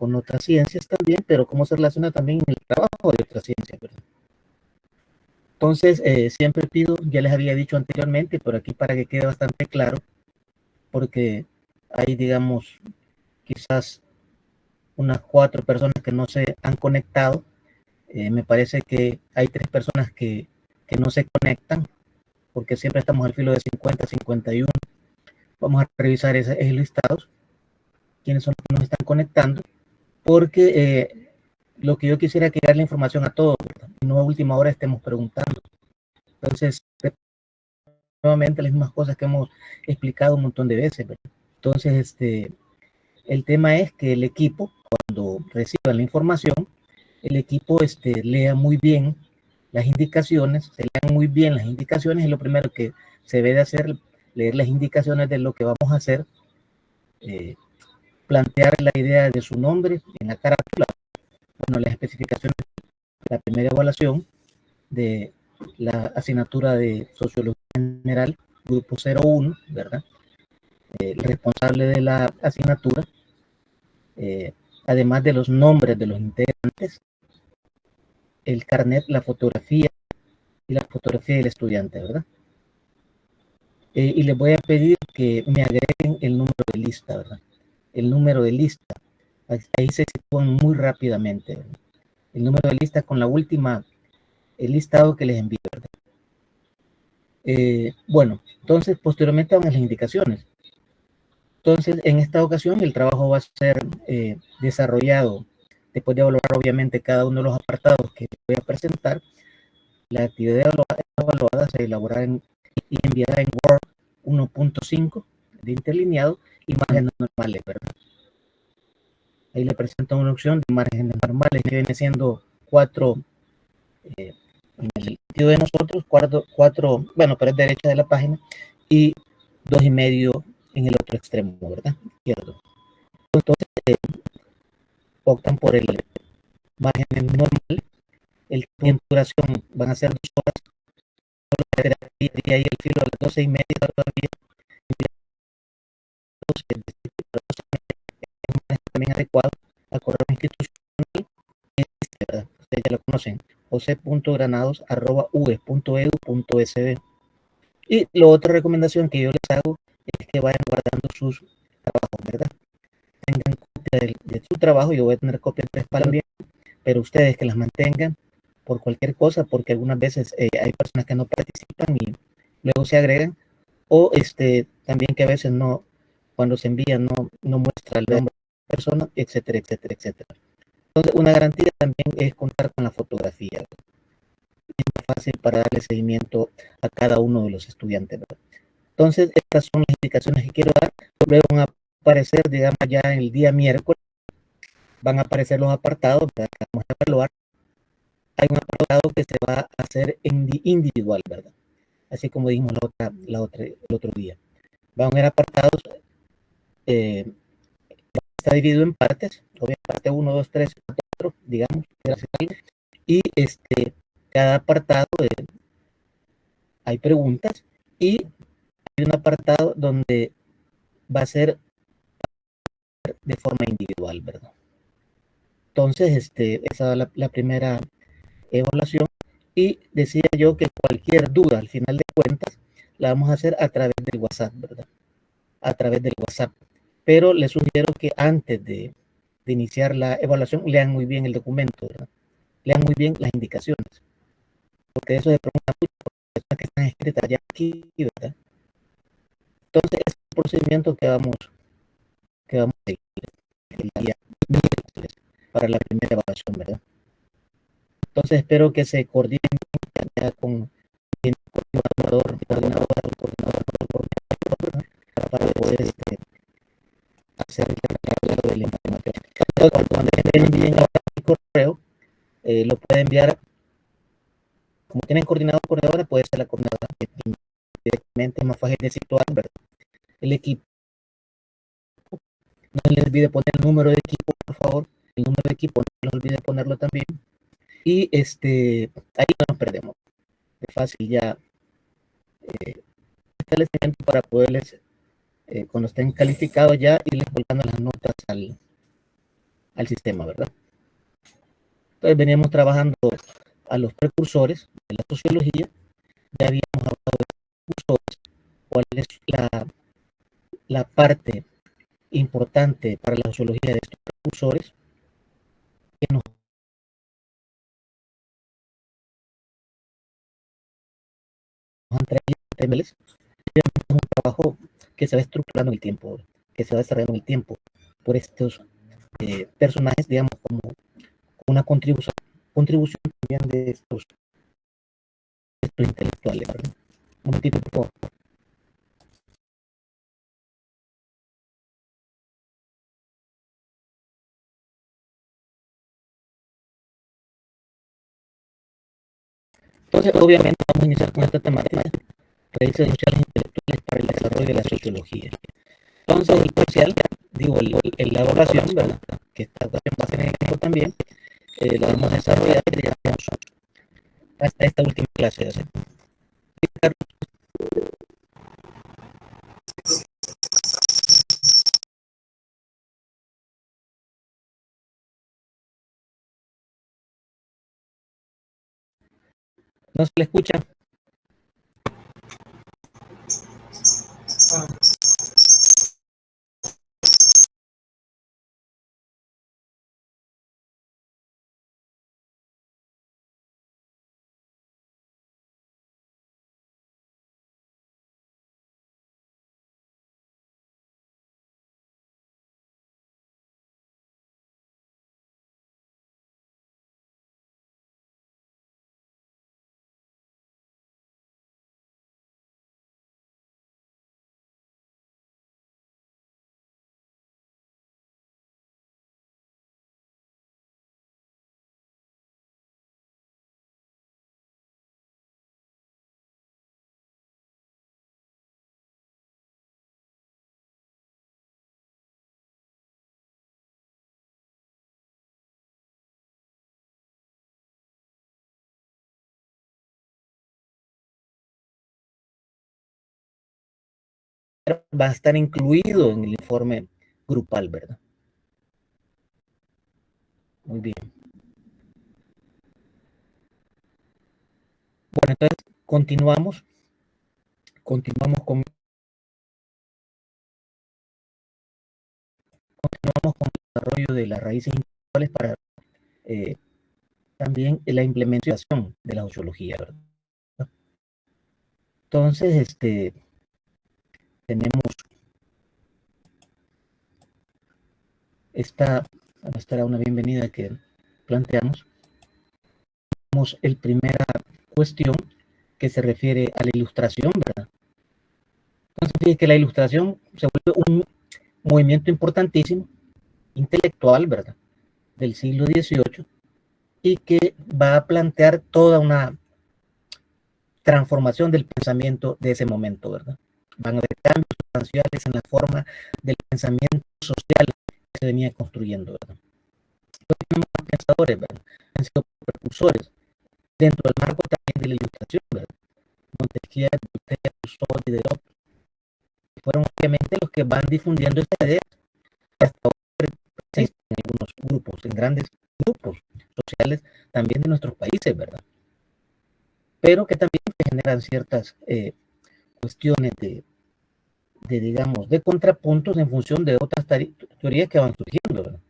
con otras ciencias también, pero cómo se relaciona también en el trabajo de otras ciencias, ¿verdad? Entonces, siempre pido, ya les había dicho anteriormente, pero aquí para que quede bastante claro, porque hay, digamos, quizás unas 4 personas que no se han conectado. Me parece que hay 3 personas que no se conectan, porque siempre estamos al filo de 50, 51. Vamos a revisar esos listados, quiénes son los que nos están conectando, porque lo que yo quisiera es que dar la información a todos, ¿verdad? Y no a última hora estemos preguntando. Entonces, nuevamente las mismas cosas que hemos explicado un montón de veces, ¿verdad? Entonces, el tema es que el equipo, cuando reciba la información, el equipo lea muy bien las indicaciones, se lean muy bien las indicaciones, y lo primero que se debe de hacer, leer las indicaciones de lo que vamos a hacer, plantear la idea de su nombre en la carátula, bueno, las especificaciones, la primera evaluación de la asignatura de Sociología General, grupo 01, ¿verdad? El responsable de la asignatura, además de los nombres de los integrantes, el carnet, la fotografía y la fotografía del estudiante, ¿verdad? Y les voy a pedir que me agreguen el número de lista, ¿verdad? El número de lista. Ahí se sitúan muy rápidamente, ¿verdad? El número de lista con la última, el listado que les envío, ¿verdad? Bueno, entonces posteriormente van a las indicaciones. Entonces, en esta ocasión el trabajo va a ser desarrollado después de evaluar obviamente cada uno de los apartados que voy a presentar. La actividad evaluada se elaborará y enviará en Word 1.5 de interlineado y márgenes normales, ¿verdad? Ahí le presento una opción de márgenes normales que viene siendo 4 en el sentido de nosotros, 4, bueno, pero es derecha de la página, y 2,5 en el otro extremo, ¿verdad? Izquierdo. Entonces, optan por el margen normal. El tiempo de duración van a ser 2 horas. Y ahí el filo a las 12:30 todavía. También adecuado al correo institucional, ¿verdad? Ustedes ya lo conocen, jose.granados@ue.edu.sb. Y la otra recomendación que yo les hago es que vayan guardando sus trabajos, ¿verdad? Tengan copia de su trabajo. Yo voy a tener copia de 3 para también, pero ustedes que las mantengan por cualquier cosa, porque algunas veces hay personas que no participan y luego se agregan, o también que a veces no, cuando se envía no muestra el nombre de la persona, etcétera, etcétera, etcétera. Entonces, una garantía también es contar con la fotografía, ¿verdad? Es más fácil para darle seguimiento a cada uno de los estudiantes, ¿verdad? Entonces, estas son las indicaciones que quiero dar. Luego van a aparecer, digamos, ya el día miércoles, van a aparecer los apartados, ¿verdad? Que vamos a evaluar. Hay un apartado que se va a hacer individual, ¿verdad? Así como dijimos el otro día. Van a haber apartados, está dividido en partes, parte 1, 2, 3, 4, digamos, y cada apartado hay preguntas, y hay un apartado donde va a ser de forma individual, ¿verdad? Entonces, esa es la primera evaluación, y decía yo que cualquier duda al final de cuentas la vamos a hacer a través del WhatsApp, ¿verdad? A través del WhatsApp. Pero les sugiero que antes de iniciar la evaluación lean muy bien el documento, ¿verdad? Lean muy bien las indicaciones, porque eso se pregunta mucho por las personas que están escritas ya aquí, ¿verdad? Entonces, es el procedimiento que vamos a seguir el día miércoles para la primera evaluación, ¿verdad? Entonces, espero que se coordinen ya con el coordinador, para poder hacer el de la información. Entonces, cuando envíen el correo, lo puede enviar, como tienen coordinadora, puede ser la coordinadora directamente, más fácil de situar, ¿verdad? El equipo. No les olvide poner el número de equipo, por favor. El número de equipo, no les olvide ponerlo también. Y ahí no nos perdemos. Es fácil ya establecimiento para poderles, cuando estén calificados ya, irles colgando las notas al sistema, ¿verdad? Entonces veníamos trabajando a los precursores de la sociología, ya habíamos hablado de precursores, cuál es la parte importante para la sociología de estos precursores, que nos han traído temas, un trabajo que se va estructurando en el tiempo, que se va desarrollando en el tiempo por estos personajes, digamos, como una contribución también de estos intelectuales, ¿verdad? Un momentito, por favor. Entonces, obviamente, vamos a iniciar con esta temática, raíces sociales intelectuales para el desarrollo de la sociología. Entonces, el parcial, digo, la evaluación, ¿verdad? Que esta ocasión va a ser en equipo también, la vamos a desarrollar, digamos, hasta esta última clase. ¿Sí? ¿No se le escucha? Va a estar incluido en el informe grupal, ¿verdad? Muy bien. Bueno, entonces continuamos con, continuamos con el desarrollo de las raíces intelectuales para eh, también la implementación de la sociología, ¿verdad? Entonces, tenemos esta una bienvenida que planteamos. Tenemos el primera cuestión que se refiere a la ilustración, ¿verdad? Entonces, fíjense que la ilustración se vuelve un movimiento importantísimo, intelectual, ¿verdad? Del siglo XVIII, y que va a plantear toda una transformación del pensamiento de ese momento, ¿verdad? Van a haber cambios sustanciales en la forma del pensamiento social que se venía construyendo, ¿verdad? Entonces tenemos pensadores, ¿verdad? Han sido precursores dentro del marco también de la ilustración, ¿verdad? Montesquieu, Voltaire, Rousseau, Diderot, fueron obviamente los que van difundiendo esta idea que hasta ahora existen en algunos grupos, en grandes grupos sociales también de nuestros países, ¿verdad? Pero que también generan ciertas cuestiones digamos, de contrapuntos en función de otras teorías que van surgiendo, ¿verdad?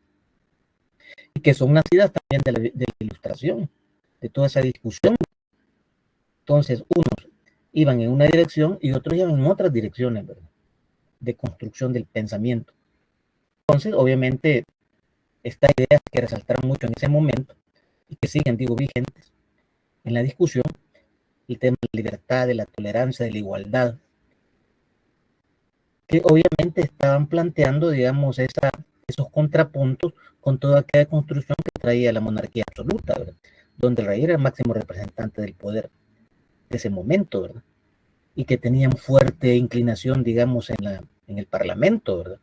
Y que son nacidas también de la ilustración, de toda esa discusión. Entonces, unos iban en una dirección y otros iban en otras direcciones, ¿verdad? De construcción del pensamiento. Entonces, obviamente, estas ideas que resaltaron mucho en ese momento y que siguen, digo, vigentes en la discusión, el tema de la libertad, de la tolerancia, de la igualdad, que obviamente estaban planteando, digamos, esos contrapuntos con toda aquella construcción que traía la monarquía absoluta, ¿verdad? Donde el rey era el máximo representante del poder de ese momento, ¿verdad? Y que tenían fuerte inclinación, digamos, en el parlamento, ¿verdad?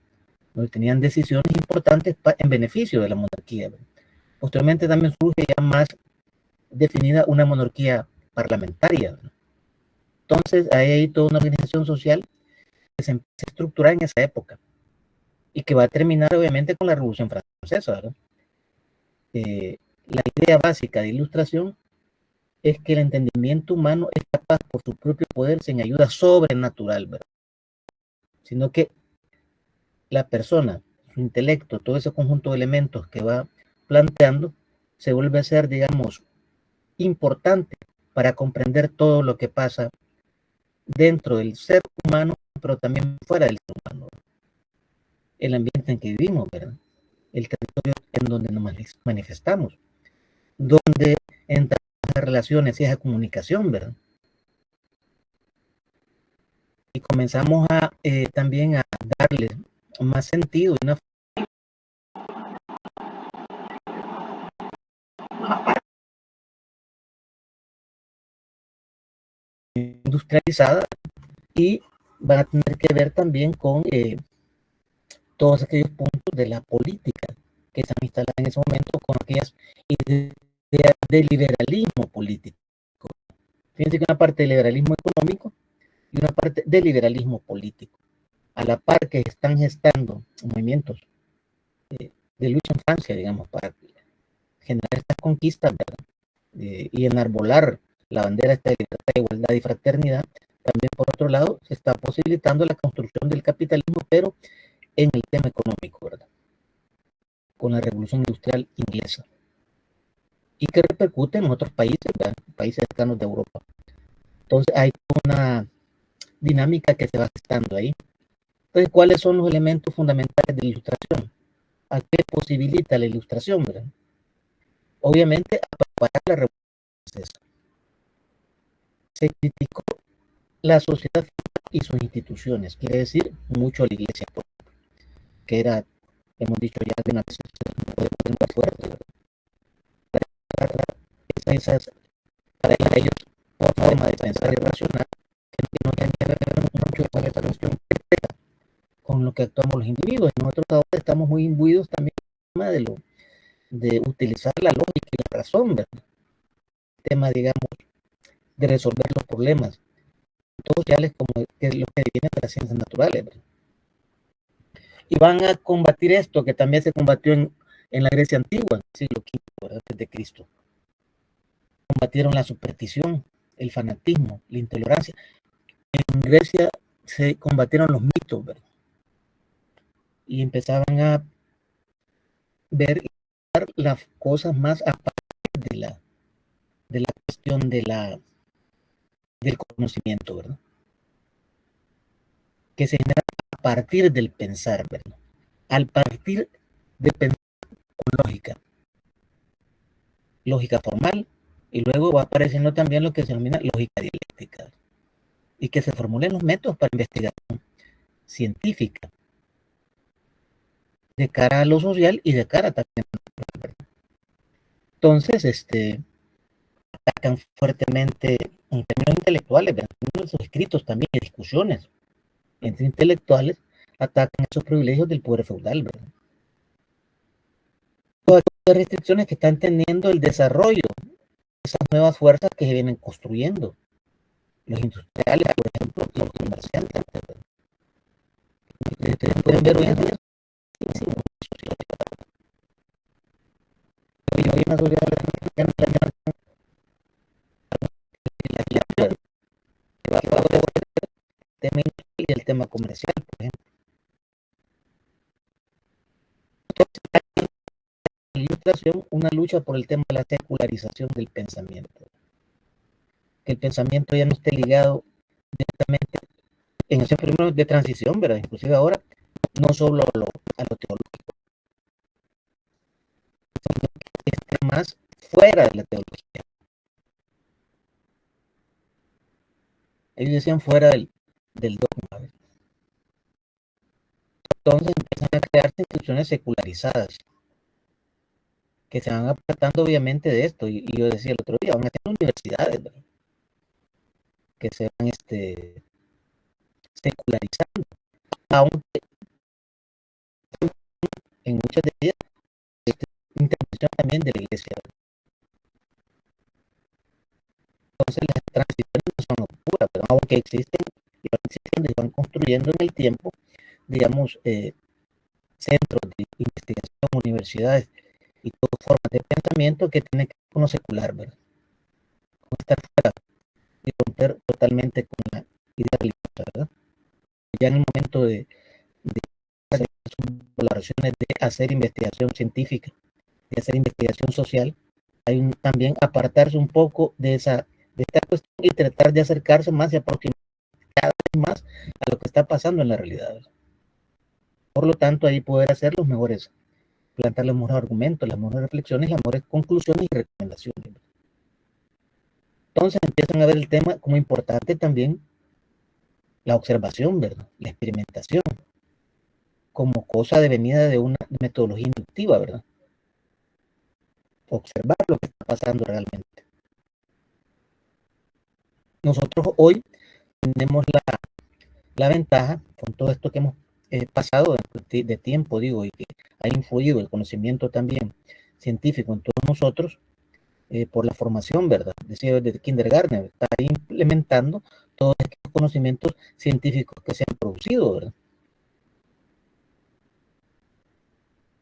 Donde tenían decisiones importantes en beneficio de la monarquía, ¿verdad? Posteriormente también surge ya más definida una monarquía parlamentaria, ¿verdad? Entonces hay ahí toda una organización social que se empieza a estructurar en esa época y que va a terminar obviamente con la Revolución Francesa, ¿verdad? la idea básica de ilustración es que el entendimiento humano es capaz por su propio poder, sin ayuda sobrenatural, ¿verdad? Sino que la persona, su intelecto, todo ese conjunto de elementos que va planteando, se vuelve a ser, digamos, importante para comprender todo lo que pasa dentro del ser humano, pero también fuera del ser humano. El ambiente en que vivimos, ¿verdad? El territorio en donde nos manifestamos, donde entran las relaciones y esa comunicación, ¿verdad? Y comenzamos a también a darle más sentido y una industrializada, y van a tener que ver también con todos aquellos puntos de la política que están instaladas en ese momento, con aquellas ideas de liberalismo político. Fíjense que una parte del liberalismo económico y una parte del liberalismo político, a la par que están gestando movimientos de lucha en Francia, digamos, para generar estas conquistas, ¿verdad? Y enarbolar la bandera esta de libertad, igualdad y fraternidad. También, por otro lado, se está posibilitando la construcción del capitalismo, pero en el tema económico, ¿verdad? Con la revolución industrial inglesa. Y que repercute en otros países, ¿verdad? Países cercanos de Europa. Entonces, hay una dinámica que se va gestando ahí. Entonces, ¿cuáles son los elementos fundamentales de la ilustración? ¿A qué posibilita la ilustración, ¿verdad? Obviamente, a preparar la revolución. Se criticó la sociedad y sus instituciones, quiere decir mucho a la iglesia, que era, hemos dicho ya de una vez, muy fuerte, ¿verdad? Esas, para ellos, por forma de pensar y racional, que no tienen que ver mucho con esta cuestión con lo que actuamos los individuos. Nosotros ahora estamos muy imbuidos también de utilizar la lógica y la razón, ¿verdad? El tema, digamos, de resolver los problemas sociales como que es lo que viene de las ciencias naturales, ¿verdad? Y van a combatir esto que también se combatió en la Grecia antigua, en el siglo V, antes de Cristo. Combatieron la superstición, el fanatismo, la intolerancia. En Grecia se combatieron los mitos, ¿verdad? Y empezaban a ver las cosas más aparte de la cuestión del conocimiento, ¿verdad? Que se genera a partir del pensar, ¿verdad? Al partir de pensar con lógica formal, y luego va apareciendo también lo que se denomina lógica dialéctica, y que se formulen los métodos para investigación científica de cara a lo social y de cara también a la. Entonces, atacan fuertemente en términos intelectuales, ¿verdad? En sus escritos también, y discusiones entre intelectuales, atacan esos privilegios del poder feudal, ¿verdad? Todas las restricciones que están teniendo el desarrollo de esas nuevas fuerzas que se vienen construyendo, los industriales, por ejemplo, y los comerciantes, ¿verdad? Ustedes pueden ver hoy en día, hoy en una sociedad que va a el tema y el tema comercial, por ejemplo. Entonces, la ilustración, una lucha por el tema de la secularización del pensamiento. Que el pensamiento ya no esté ligado directamente en ese primero de transición, ¿verdad? Inclusive ahora, no solo a lo teológico, sino que esté más fuera de la teología. Ellos decían fuera del dogma, ¿verdad? Entonces empiezan a crearse instituciones secularizadas que se van apartando obviamente de esto. Y yo decía el otro día, van a tener universidades, ¿verdad? Que se van secularizando, aunque en muchas de ellas intervención también de la iglesia, ¿verdad? Entonces las transiciones no son puras, pero aunque existen y van existiendo y van construyendo en el tiempo, digamos, centros de investigación, universidades y todas formas de pensamiento que tienen que ver con lo secular, ¿verdad? Con estar fuera y romper totalmente con la idea religiosa, ¿verdad? Ya en el momento de hacer valoraciones, de hacer investigación científica, de hacer investigación social, hay también apartarse un poco de esta cuestión y tratar de acercarse más y aproximar cada vez más a lo que está pasando en la realidad, ¿verdad? Por lo tanto, ahí poder hacer los mejores, plantear los mejores argumentos, las mejores reflexiones, las mejores conclusiones y recomendaciones. Entonces empiezan a ver el tema como importante también la observación, ¿verdad? La experimentación, como cosa devenida de una metodología inductiva, ¿verdad? Observar lo que está pasando realmente. Nosotros hoy tenemos la ventaja, con todo esto que hemos pasado de tiempo, digo, y que ha influido el conocimiento también científico en todos nosotros, por la formación, ¿verdad? Decía desde kindergarten, está implementando todos estos conocimientos científicos que se han producido, ¿verdad?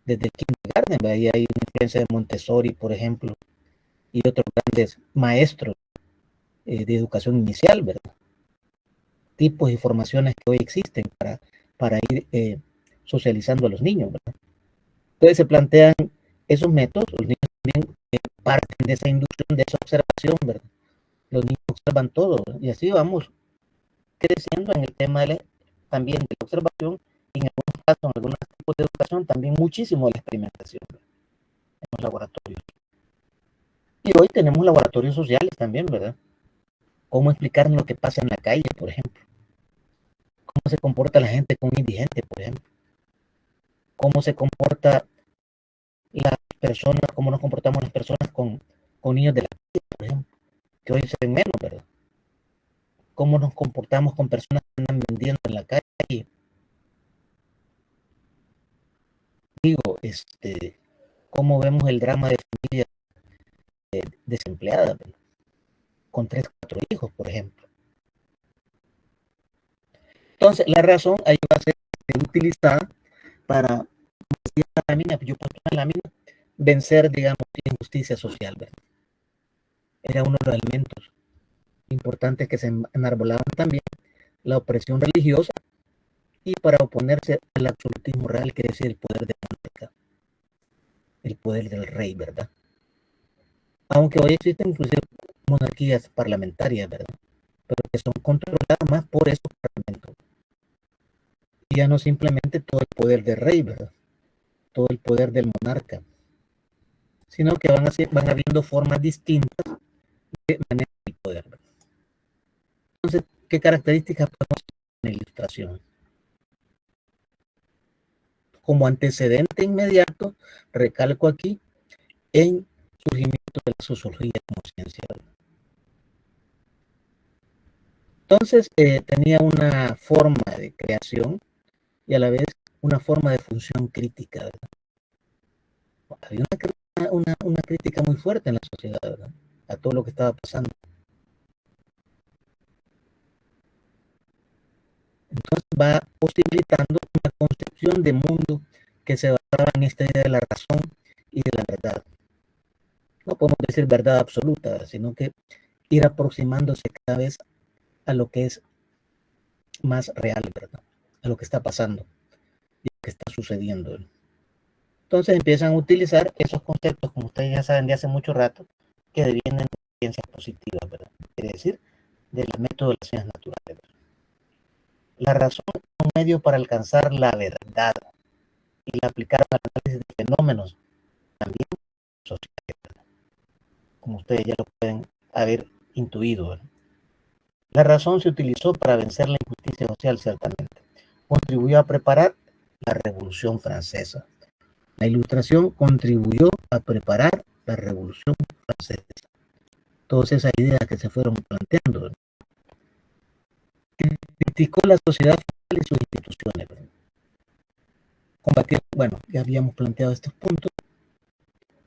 Desde el kindergarten, ¿verdad? Ahí hay una influencia de Montessori, por ejemplo, y otros grandes maestros de educación inicial, ¿verdad? Tipos y formaciones que hoy existen para ir socializando a los niños, ¿verdad? Entonces se plantean esos métodos, los niños también parten de esa inducción, de esa observación, ¿verdad? Los niños observan todo, ¿verdad? Y así vamos creciendo en el tema también de la observación y en algunos casos, en algunos tipos de educación, también muchísimo de la experimentación, ¿verdad? En los laboratorios. Y hoy tenemos laboratorios sociales también, ¿verdad? Cómo explicarnos lo que pasa en la calle, por ejemplo. Cómo se comporta la gente con un indigente, por ejemplo. Cómo se comporta las personas, cómo nos comportamos las personas con niños de la calle, por ejemplo, que hoy se ven menos, ¿verdad? Cómo nos comportamos con personas que andan vendiendo en la calle. Digo, cómo vemos el drama de familias desempleadas, ¿verdad? Con 3, 4 hijos, por ejemplo. Entonces, la razón ahí va a ser utilizada para, como decía la lámina, yo puse una lámina, vencer, digamos, la injusticia social, ¿verdad? Era uno de los elementos importantes que se enarbolaban también, la opresión religiosa, y para oponerse al absolutismo real, que es el poder de monarca, el poder del rey, ¿verdad? Aunque hoy existen inclusive monarquías parlamentarias, ¿verdad? Pero que son controladas más por esos parlamentos. Y ya no simplemente todo el poder del rey, ¿verdad? Todo el poder del monarca, sino que van habiendo formas distintas de manejar el poder, ¿verdad? Entonces, ¿qué características podemos tener en la ilustración? Como antecedente inmediato, recalco aquí, en surgimiento de la sociología como ciencia, ¿verdad? Entonces, tenía una forma de creación y a la vez una forma de función crítica, ¿verdad? Había una crítica muy fuerte en la sociedad, ¿verdad? A todo lo que estaba pasando. Entonces va posibilitando una concepción de mundo que se basaba en esta idea de la razón y de la verdad. No podemos decir verdad absoluta, sino que ir aproximándose cada vez a lo que es más real, ¿verdad? A lo que está pasando y lo que está sucediendo. Entonces empiezan a utilizar esos conceptos, como ustedes ya saben de hace mucho rato, que devienen de ciencias positivas, ¿verdad? Quiere decir, del método de las ciencias naturales, ¿verdad? La razón es un medio para alcanzar la verdad y la aplicar al análisis de fenómenos también sociales, ¿verdad? Como ustedes ya lo pueden haber intuido, ¿verdad? La razón se utilizó para vencer la injusticia social, ciertamente. Contribuyó a preparar la Revolución Francesa. La Ilustración contribuyó a preparar la Revolución Francesa. Todas esas ideas que se fueron planteando, ¿verdad? Criticó la sociedad y sus instituciones, ¿verdad? Combatir, bueno, ya habíamos planteado estos puntos.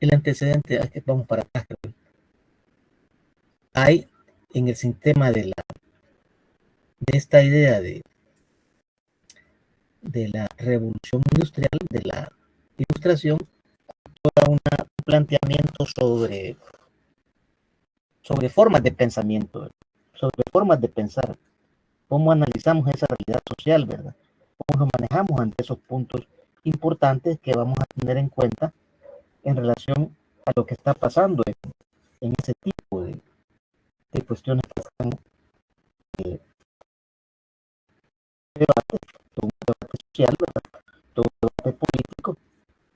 El antecedente, vamos para atrás, ¿verdad? Hay en el sistema de esta idea de la revolución industrial, de la ilustración, un planteamiento sobre formas de pensamiento, sobre formas de pensar, cómo analizamos esa realidad social, ¿verdad? Cómo nos manejamos ante esos puntos importantes que vamos a tener en cuenta en relación a lo que está pasando en ese tipo de cuestiones que están debate, todo un debate social, ¿verdad? Todo un debate político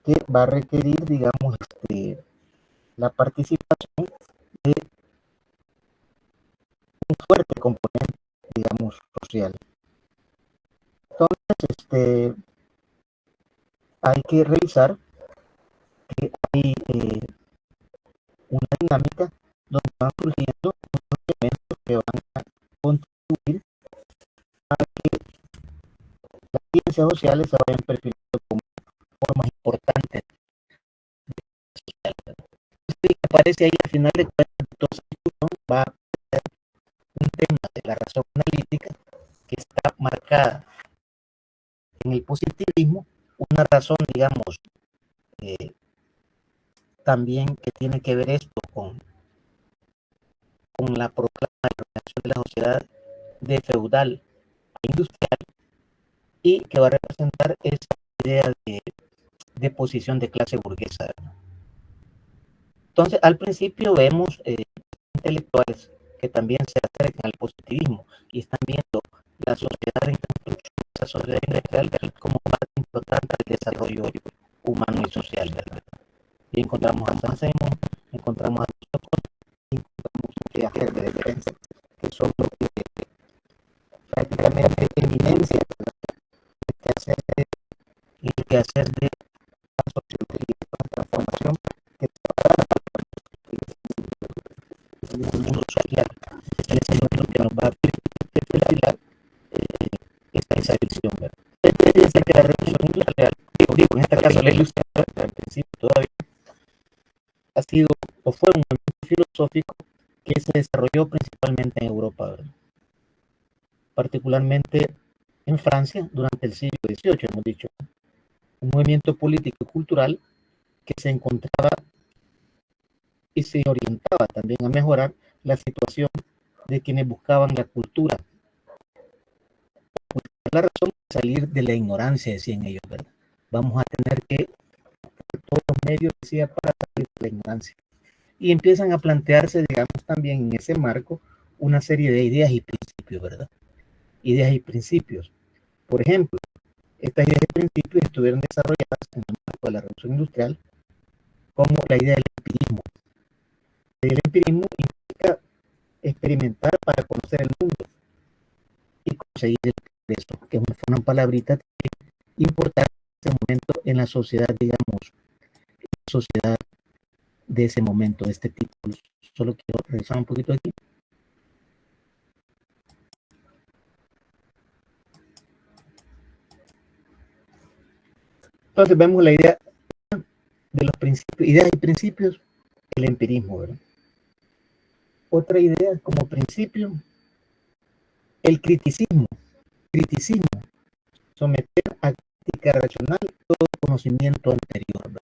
que va a requerir, digamos, la participación de un fuerte componente, digamos, social. Entonces, hay que revisar que hay una dinámica donde van surgiendo unos elementos que van a contribuir a que las ciencias sociales se vayan perfilando como formas importantes sociales. Y aparece ahí al final de cuentas, toda esa discusión va a ser un tema de la razón analítica que está marcada en el positivismo, una razón, digamos, también que tiene que ver esto con la proclama de organización de la sociedad de feudal a industrial y que va a representar esa idea de posición de clase burguesa. Entonces, al principio vemos intelectuales que también se acercan al positivismo y están viendo la sociedad en construcción, esa sociedad industrial como parte importante del desarrollo humano y social, ¿verdad? Y encontramos a Saint-Simon, encontramos a Sócrates, encontramos a viajes de defensa, que son lo que prácticamente eminencia de que hacer de la sociología, la transformación que en el mundo social, en ese momento que nos va a perfilar esa visión, ¿verdad? Desde que la revolución industrial, digo, en este caso la industrial, al principio todavía ha sido o fue un movimiento filosófico que se desarrolló principalmente en Europa, ¿verdad? Particularmente en Francia durante el siglo XVIII, hemos dicho, un movimiento político y cultural que se encontraba y se orientaba también a mejorar la situación de quienes buscaban la cultura. La razón de salir de la ignorancia, decían ellos, ¿verdad? Vamos a tener que todos los medios, decía, para salir de la ignorancia. Y empiezan a plantearse, digamos, también en ese marco, una serie de ideas y principios, ¿verdad? Ideas y principios. Por ejemplo, estas ideas y principios estuvieron desarrolladas en el marco de la revolución industrial como la idea del empirismo. El empirismo implica experimentar para conocer el mundo y conseguir el progreso, que es una palabrita importante en ese momento en la sociedad, digamos, la sociedad de ese momento, de este tipo. Solo quiero regresar un poquito aquí. Entonces vemos la idea de los principios, ideas y principios, el empirismo, ¿verdad? Otra idea como principio, el criticismo, someter a crítica racional todo conocimiento anterior, ¿verdad?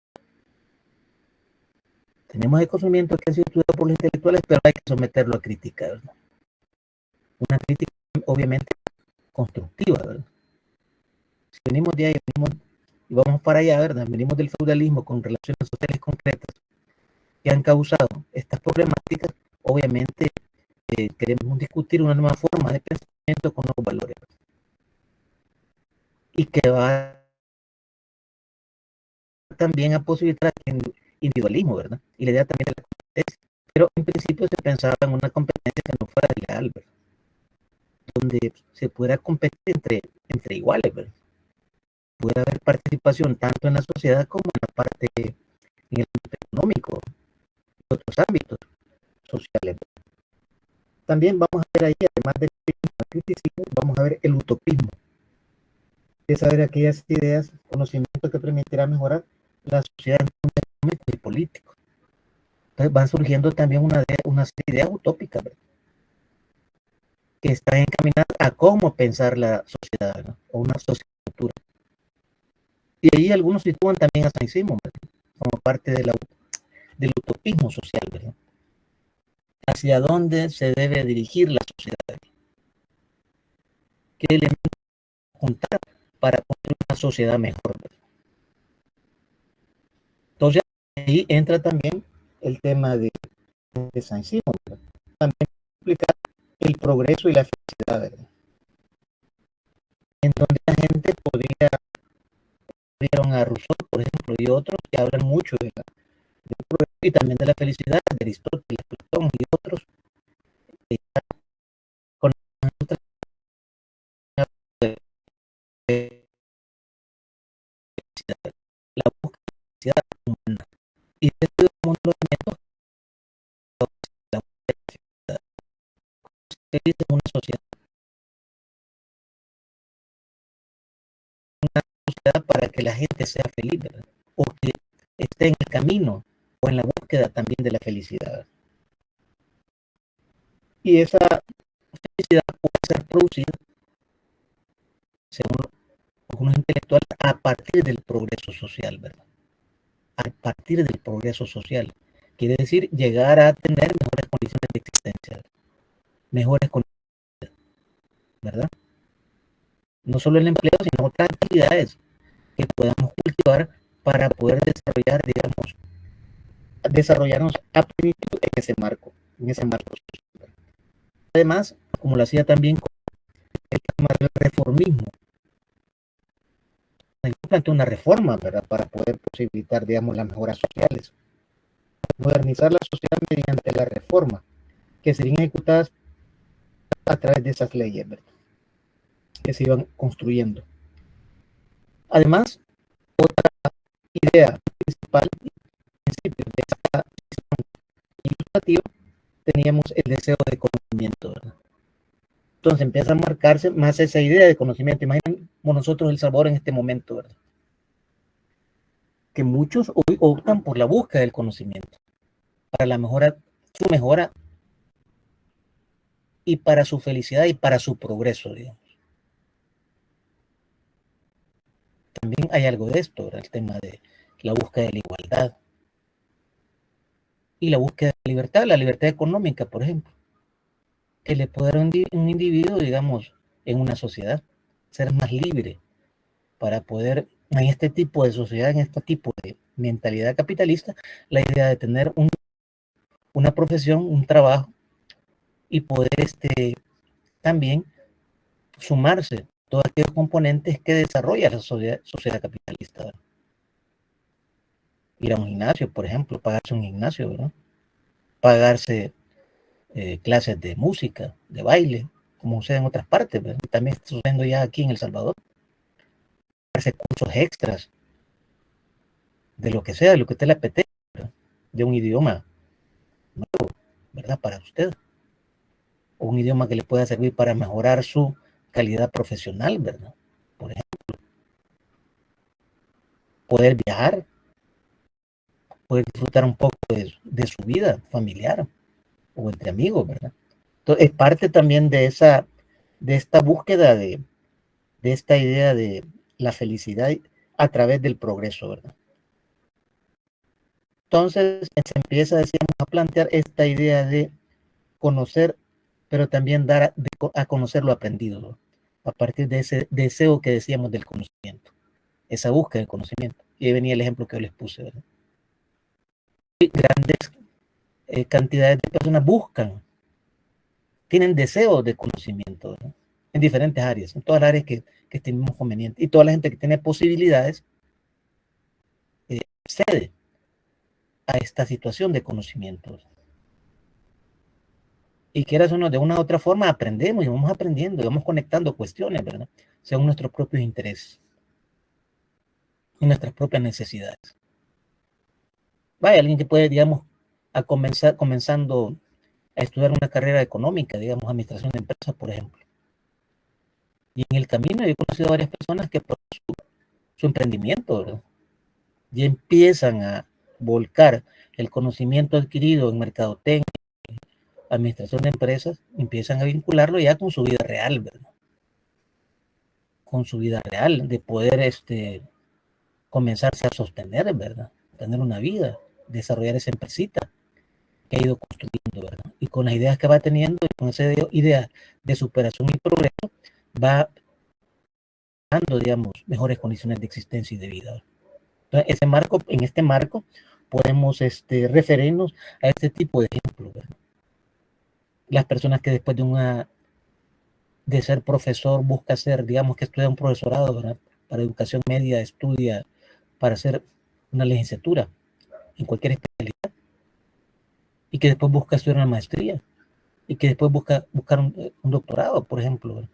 Tenemos el conocimiento que ha sido estudiado por los intelectuales, pero hay que someterlo a crítica, ¿verdad? Una crítica obviamente constructiva, ¿verdad? Si venimos de ahí, venimos, y vamos para allá, ¿verdad? Venimos del feudalismo con relaciones sociales concretas que han causado estas problemáticas, obviamente queremos discutir una nueva forma de pensamiento con nuevos valores y que va también a posibilitar el individualismo, ¿verdad? Y la idea también de la competencia. Pero en principio se pensaba en una competencia que no fuera legal, ¿verdad? Donde se pudiera competir entre iguales, ¿verdad? Pudiera haber participación tanto en la sociedad como en la parte, en el ámbito económico y otros ámbitos sociales. También vamos a ver ahí, además del criticismo, vamos a ver el utopismo, que es saber aquellas ideas, conocimientos que permitirá mejorar la sociedad en términos económicos y políticos. Entonces van surgiendo también una serie de ideas utópicas, ¿verdad? Que están encaminadas a cómo pensar la sociedad, ¿no? O una sociedad futura. Y ahí algunos sitúan también a Saint-Simon, ¿verdad? como parte del utopismo social, ¿verdad? Hacia dónde se debe dirigir la sociedad, qué elementos juntar para construir una sociedad mejor, ¿verdad? Entonces, ahí entra también el tema de Saint-Simon, ¿verdad? También explicar el progreso y la felicidad, ¿verdad? En donde la gente podría, vieron a Rousseau, por ejemplo, y otros que hablan mucho del progreso y también de la felicidad, de Aristóteles, Platón y otros, con la búsqueda humana. Y dentro de un movimiento, la búsqueda de una sociedad, para que la gente sea feliz, ¿verdad? O que esté en el camino o en la búsqueda también de la felicidad. Y esa felicidad puede ser producida, según algunos intelectuales, a partir del progreso social, ¿verdad? A partir del progreso social. Quiere decir llegar a tener mejores condiciones de existencia, mejores condiciones, ¿verdad? No solo el empleo, sino otras actividades que podamos cultivar para poder desarrollar, digamos, desarrollarnos a plenitud en ese marco. Además, como lo hacía también con el tema del reformismo, planteó una reforma, ¿verdad? Para poder posibilitar, digamos, las mejoras sociales, modernizar la sociedad mediante la reforma, que serían ejecutadas a través de esas leyes, ¿verdad? Que se iban construyendo. Además, otra idea principal, principio de esta ilustrativa, teníamos el deseo de conocimiento, ¿verdad? Entonces empieza a marcarse más esa idea de conocimiento. Imaginemos nosotros El Salvador en este momento, ¿verdad? Que muchos hoy optan por la búsqueda del conocimiento, para la mejora, su mejora y para su felicidad y para su progreso, digamos. También hay algo de esto, ¿verdad? El tema de la búsqueda de la igualdad y la búsqueda de la libertad económica, por ejemplo, que le puede dar un individuo, digamos, en una sociedad, ser más libre para poder, en este tipo de sociedad, en este tipo de mentalidad capitalista, la idea de tener una profesión, un trabajo y poder también sumarse todos aquellos componentes que desarrolla la sociedad capitalista, ¿verdad? Ir a un gimnasio, por ejemplo, pagarse un gimnasio, ¿verdad? Pagarse clases de música, de baile, como sucede en otras partes, ¿verdad? También está sucediendo ya aquí en El Salvador. Pagarse cursos extras de lo que sea, de lo que usted le apetezca, ¿verdad? De un idioma nuevo, ¿verdad? Para usted. O un idioma que le pueda servir para mejorar su calidad profesional, ¿verdad? Por ejemplo, poder viajar, poder disfrutar un poco de su vida familiar o entre amigos, ¿verdad? Entonces, es parte también de esta búsqueda de esta idea de la felicidad a través del progreso, ¿verdad? Entonces se empieza, decíamos, a plantear esta idea de conocer, pero también dar a conocer lo aprendido, ¿no? A partir de ese deseo que decíamos del conocimiento, esa búsqueda del conocimiento. Y ahí venía el ejemplo que yo les puse, ¿verdad? Y grandes cantidades de personas tienen deseo de conocimiento, ¿verdad? En diferentes áreas, en todas las áreas que estimemos convenientes. Y toda la gente que tiene posibilidades cede a esta situación de conocimiento. Y quieras o no, de una u otra forma aprendemos y vamos aprendiendo y vamos conectando cuestiones, ¿verdad? Según nuestros propios intereses y nuestras propias necesidades. Vaya, alguien que puede, digamos, comenzando a estudiar una carrera económica, digamos, administración de empresas, por ejemplo. Y en el camino he conocido a varias personas que por su emprendimiento, ¿verdad? Ya empiezan a volcar el conocimiento adquirido en mercadotecnia, administración de empresas, empiezan a vincularlo ya con su vida real, ¿verdad? Con su vida real, de poder comenzarse a sostener, ¿verdad? tener una vida, desarrollar esa empresita que ha ido construyendo, ¿verdad? Y con las ideas que va teniendo, y con esa idea de superación y progreso, va dando, digamos, mejores condiciones de existencia y de vida. Entonces, en este marco, podemos referirnos a este tipo de ejemplos, ¿verdad? Las personas que después de ser profesor busca ser, digamos, que estudia un profesorado, ¿verdad? Para educación media, estudia para hacer una licenciatura en cualquier especialidad, y que después busca estudiar una maestría, y que después buscar un doctorado, por ejemplo, ¿verdad?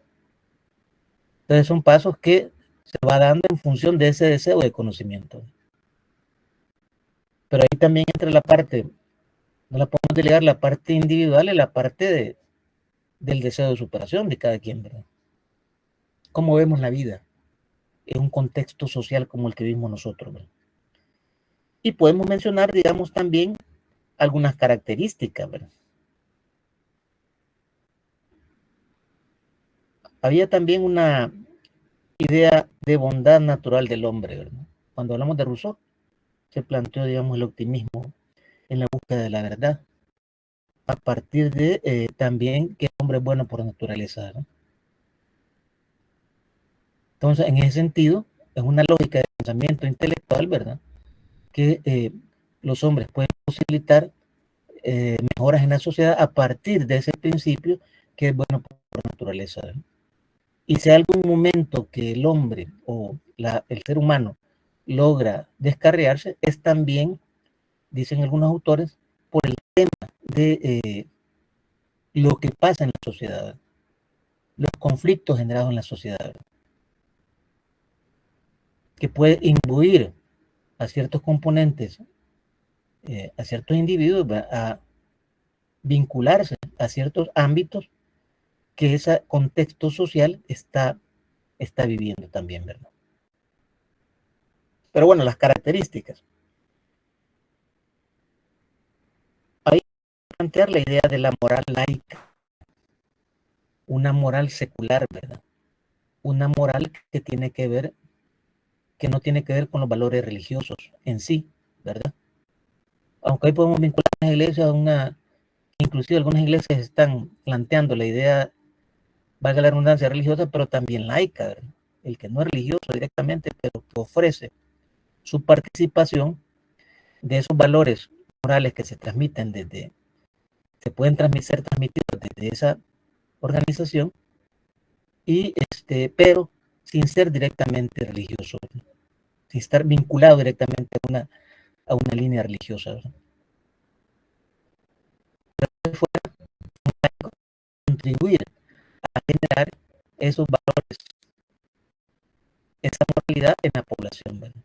Entonces son pasos que se va dando en función de ese deseo de conocimiento. Pero ahí también entra la parte, no la podemos delegar, la parte individual y la parte del deseo de superación de cada quien, ¿verdad? ¿Cómo vemos la vida en un contexto social como el que vivimos nosotros, ¿verdad? Y podemos mencionar, digamos, también algunas características, ¿verdad? Había también una idea de bondad natural del hombre, ¿verdad? Cuando hablamos de Rousseau, se planteó, digamos, el optimismo en la búsqueda de la verdad, a partir de también que el hombre es bueno por naturaleza, ¿no? Entonces, en ese sentido, es una lógica de pensamiento intelectual, ¿verdad? Que los hombres pueden posibilitar mejoras en la sociedad a partir de ese principio que es bueno por naturaleza, ¿no? Y si hay algún momento que el hombre o el ser humano logra descarriarse, es también, dicen algunos autores, por el tema de lo que pasa en la sociedad, los conflictos generados en la sociedad, que puede imbuir a ciertos componentes, a ciertos individuos, a vincularse a ciertos ámbitos que ese contexto social está viviendo también, ¿verdad? Pero bueno, las características. Ahí plantear la idea de la moral laica, una moral secular, ¿verdad? Una moral que tiene que ver, que no tiene que ver con los valores religiosos en sí, ¿verdad? Aunque ahí podemos vincular a las iglesias inclusive algunas iglesias están planteando la idea, valga la redundancia, religiosa, pero también laica, ¿verdad? El que no es religioso directamente, pero que ofrece su participación de esos valores morales que se transmiten se pueden ser transmitidos desde esa organización, pero sin ser directamente religioso, ¿verdad? Sin estar vinculado directamente a una línea religiosa, ¿verdad? Pero fuera contribuir a generar esos valores, esa moralidad en la población, ¿verdad?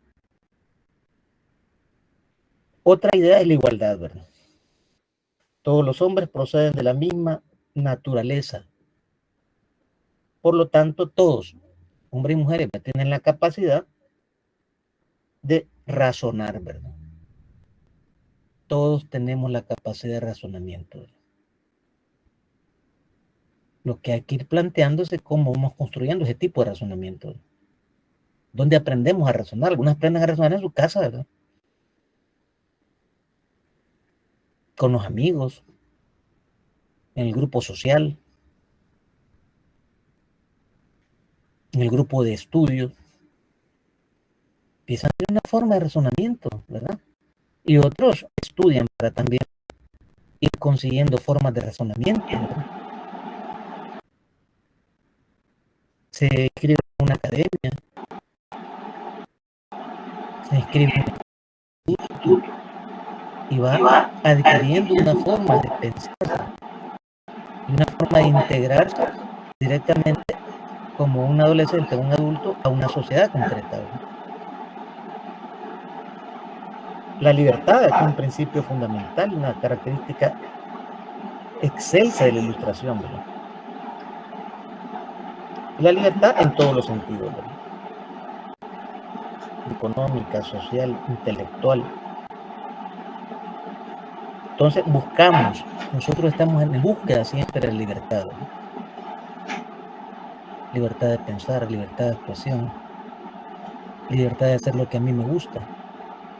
Otra idea es la igualdad, ¿verdad? Todos los hombres proceden de la misma naturaleza. Por lo tanto, todos, hombres y mujeres, tienen la capacidad de razonar, ¿verdad? Todos tenemos la capacidad de razonamiento, ¿verdad? Lo que hay que ir planteándose es cómo vamos construyendo ese tipo de razonamiento, ¿verdad? ¿Dónde aprendemos a razonar? Algunas aprenden a razonar en su casa, ¿verdad? Con los amigos, en el grupo social, en el grupo de estudio. Empiezan a tener una forma de razonamiento, ¿verdad? Y otros estudian para también ir consiguiendo formas de razonamiento, ¿verdad? Se inscribe en una academia, se inscribe en un instituto y va adquiriendo una forma de pensar y una forma de integrarse directamente como un adolescente o un adulto a una sociedad concreta, ¿verdad? La libertad es un principio fundamental, una característica excelsa de la ilustración, ¿verdad? La libertad en todos los sentidos, ¿verdad? Económica, social, intelectual. Entonces nosotros estamos en búsqueda siempre de la libertad, ¿verdad? Libertad de pensar, libertad de expresión, libertad de hacer lo que a mí me gusta.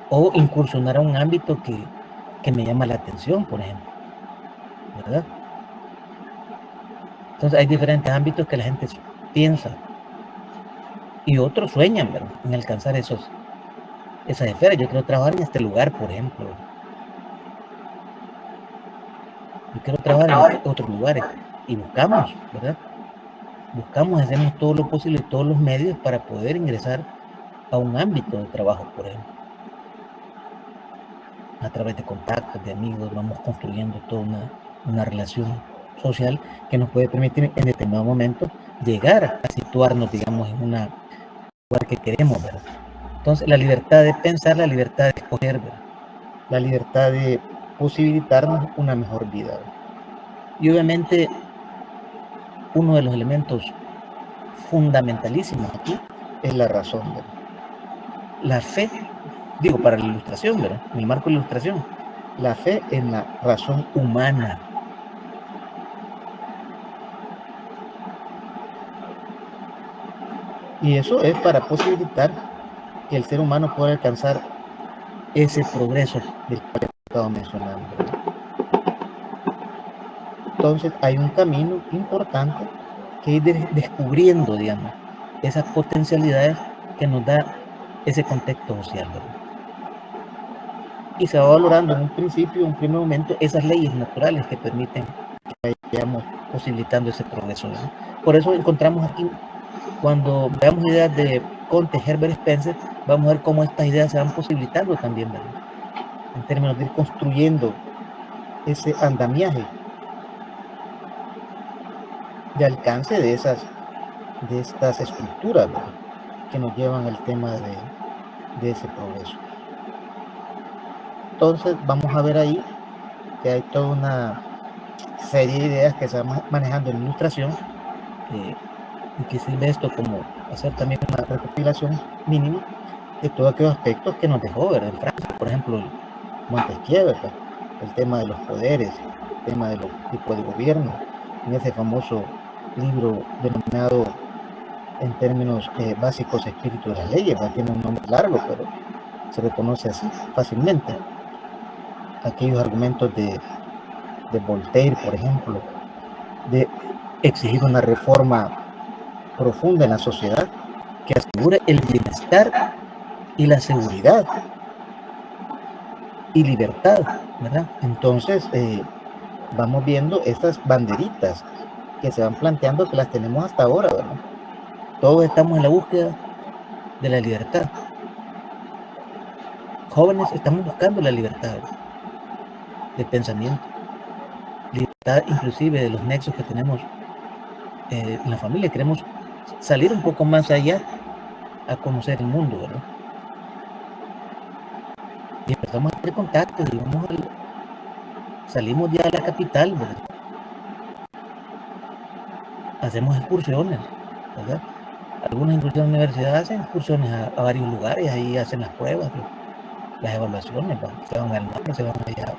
o incursionar a un ámbito que me llama la atención, por ejemplo, ¿verdad? Entonces hay diferentes ámbitos que la gente piensa y otros sueñan, ¿verdad?, en alcanzar esas esferas. Yo quiero trabajar en este lugar, por ejemplo. Yo quiero trabajar en otros lugares y buscamos, ¿verdad? Buscamos, hacemos todo lo posible, todos los medios para poder ingresar a un ámbito de trabajo, por ejemplo. A través de contactos, de amigos, vamos construyendo toda una relación social que nos puede permitir en determinado momento llegar a situarnos, digamos, en un lugar que queremos, ¿verdad? Entonces, la libertad de pensar, la libertad de escoger, ¿verdad?, la libertad de posibilitarnos una mejor vida, ¿verdad? Y obviamente, uno de los elementos fundamentalísimos aquí es la razón, ¿verdad? La fe, digo, para la ilustración, ¿verdad?, en el marco de la ilustración, la fe en la razón humana. Y eso es para posibilitar que el ser humano pueda alcanzar ese progreso del cual he estado mencionando, ¿verdad? Entonces hay un camino importante que ir descubriendo, digamos, esas potencialidades que nos da ese contexto social, ¿verdad? Y se va valorando en un principio, en un primer momento, esas leyes naturales que permiten que vayamos posibilitando ese progreso, ¿verdad? Por eso encontramos aquí, cuando veamos ideas de Comte, Herbert Spencer, vamos a ver cómo estas ideas se van posibilitando también, ¿verdad?, en términos de ir construyendo ese andamiaje de alcance de estas estructuras, ¿verdad?, que nos llevan al tema de ese progreso. Entonces vamos a ver ahí que hay toda una serie de ideas que se van manejando en ilustración, y que sirve esto como hacer también una recopilación mínima de todos aquellos aspectos que nos dejó, ¿verdad?, en Francia, por ejemplo, Montesquieu, ¿verdad?, el tema de los poderes, el tema de los tipos de gobierno, en ese famoso libro denominado en términos básicos Espíritu de las Leyes, ¿verdad?, tiene un nombre largo, pero se reconoce así fácilmente. Aquellos argumentos de Voltaire, por ejemplo, de exigir una reforma profunda en la sociedad que asegure el bienestar y la seguridad y libertad, ¿verdad? Entonces, vamos viendo estas banderitas que se van planteando, que las tenemos hasta ahora, ¿verdad? Todos estamos en la búsqueda de la libertad. Jóvenes estamos buscando la libertad, ¿verdad?, de pensamiento, libertad inclusive de los nexos que tenemos en la familia. Queremos salir un poco más allá a conocer el mundo, ¿verdad? Y empezamos a hacer contactos y salimos ya a la capital, ¿verdad? Hacemos excursiones, ¿verdad? Algunas inclusive en la universidad hacen excursiones a varios lugares, ahí hacen las pruebas, las evaluaciones, ¿verdad? Se van al mar, se van allá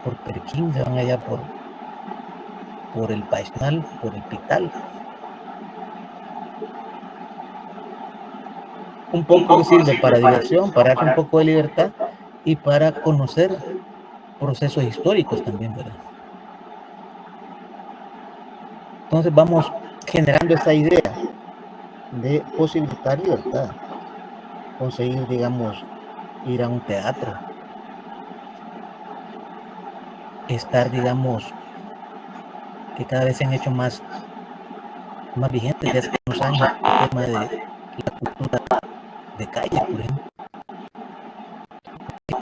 por Perquín, se van allá por el Paismal, por el Pital. Un poco que sirve para diversión, para darse un poco de libertad y para conocer procesos históricos también, ¿verdad? Entonces vamos generando esa idea de posibilitar libertad, conseguir, digamos, ir a un teatro, estar, digamos, que cada vez se han hecho más vigentes desde hace unos años, el tema de la cultura de calle, por ejemplo,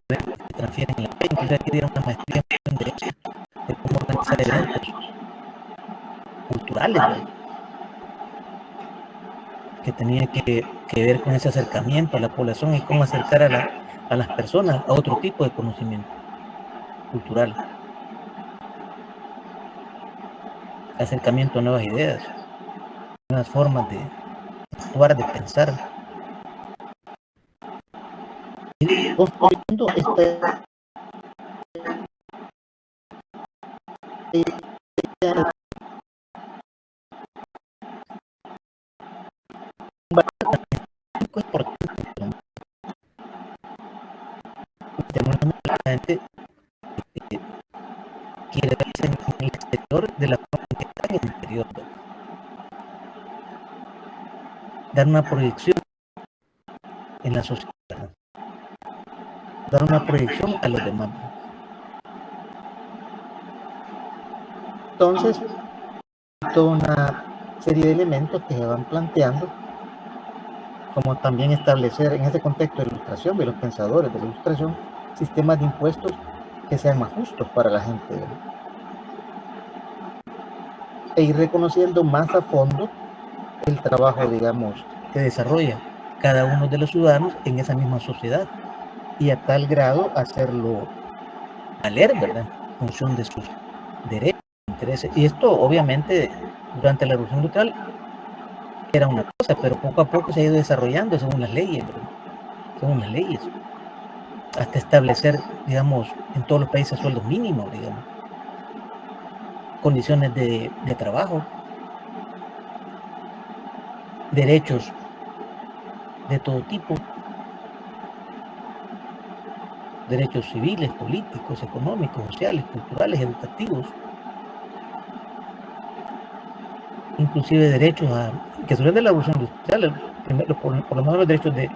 que se transfieren en la calle. Incluso aquí dieron una maestría en Derecho de cómo organizar eventos culturales, ¿verdad?, que tenía que ver con ese acercamiento a la población y cómo acercar a las personas a otro tipo de conocimiento cultural, acercamiento a nuevas ideas, nuevas formas de actuar, de pensar, y construyendo esta idea importante. quiere verse en el exterior de la forma en que está en el interior, dar una proyección en la sociedad, dar una proyección a los demás. Entonces, toda una serie de elementos que se van planteando, como también establecer en ese contexto de ilustración, de los pensadores de la ilustración, sistemas de impuestos que sean más justos para la gente, e ir reconociendo más a fondo el trabajo, digamos, que desarrolla cada uno de los ciudadanos en esa misma sociedad, y a tal grado hacerlo valer, ¿verdad?, en función de sus derechos, intereses. Y esto, obviamente, durante la Revolución Industrial era una cosa, pero poco a poco se ha ido desarrollando según las leyes, ¿verdad?, según las leyes, hasta establecer, digamos, en todos los países sueldos mínimos, digamos, condiciones de trabajo, derechos de todo tipo, derechos civiles, políticos, económicos, sociales, culturales, educativos, inclusive derechos que surgen de la Revolución Industrial, por lo menos los derechos de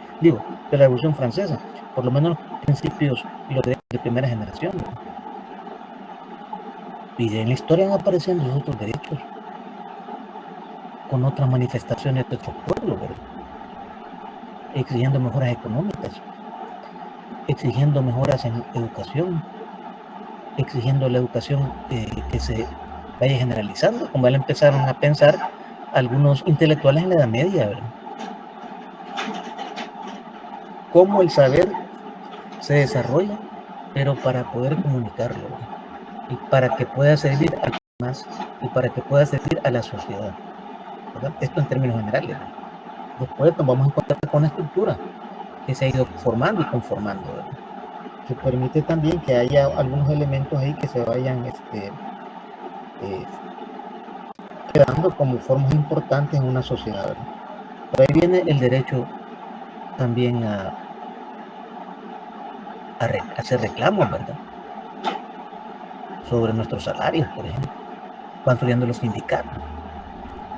la Revolución Francesa, por lo menos los principios y los derechos de primera generación, ¿no? Y en la historia van apareciendo esos otros derechos con otras manifestaciones de otros pueblos, ¿verdad?, exigiendo mejoras económicas, exigiendo mejoras en educación, exigiendo la educación que se vaya generalizando, como ya empezaron a pensar algunos intelectuales en la Edad Media, ¿verdad?, cómo el saber se desarrolla, pero para poder comunicarlo, ¿verdad?, y para que pueda servir a los demás y para que pueda servir a la sociedad, ¿verdad? Esto en términos generales, ¿verdad? Después nos vamos a encontrar con una estructura que se ha ido formando y conformando, ¿verdad?, que permite también que haya algunos elementos ahí que se vayan quedando como formas importantes en una sociedad, ¿verdad? Por ahí viene el derecho también a hacer reclamos, ¿verdad?, sobre nuestros salarios, por ejemplo. Van surgiendo los sindicatos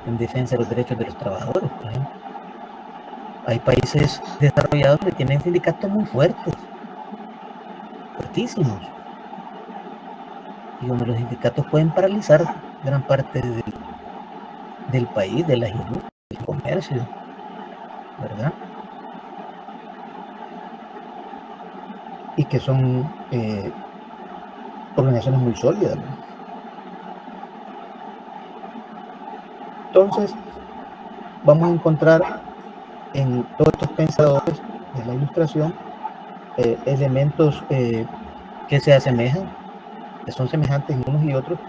en defensa de los derechos de los trabajadores, por ejemplo. Hay países desarrollados que tienen sindicatos muy fuertes, fuertísimos, y donde los sindicatos pueden paralizar gran parte del país, de las industrias, del comercio, ¿verdad? Y que son organizaciones muy sólidas, ¿no? Entonces, vamos a encontrar en todos estos pensadores de la ilustración elementos que se asemejan, que son semejantes en unos y otros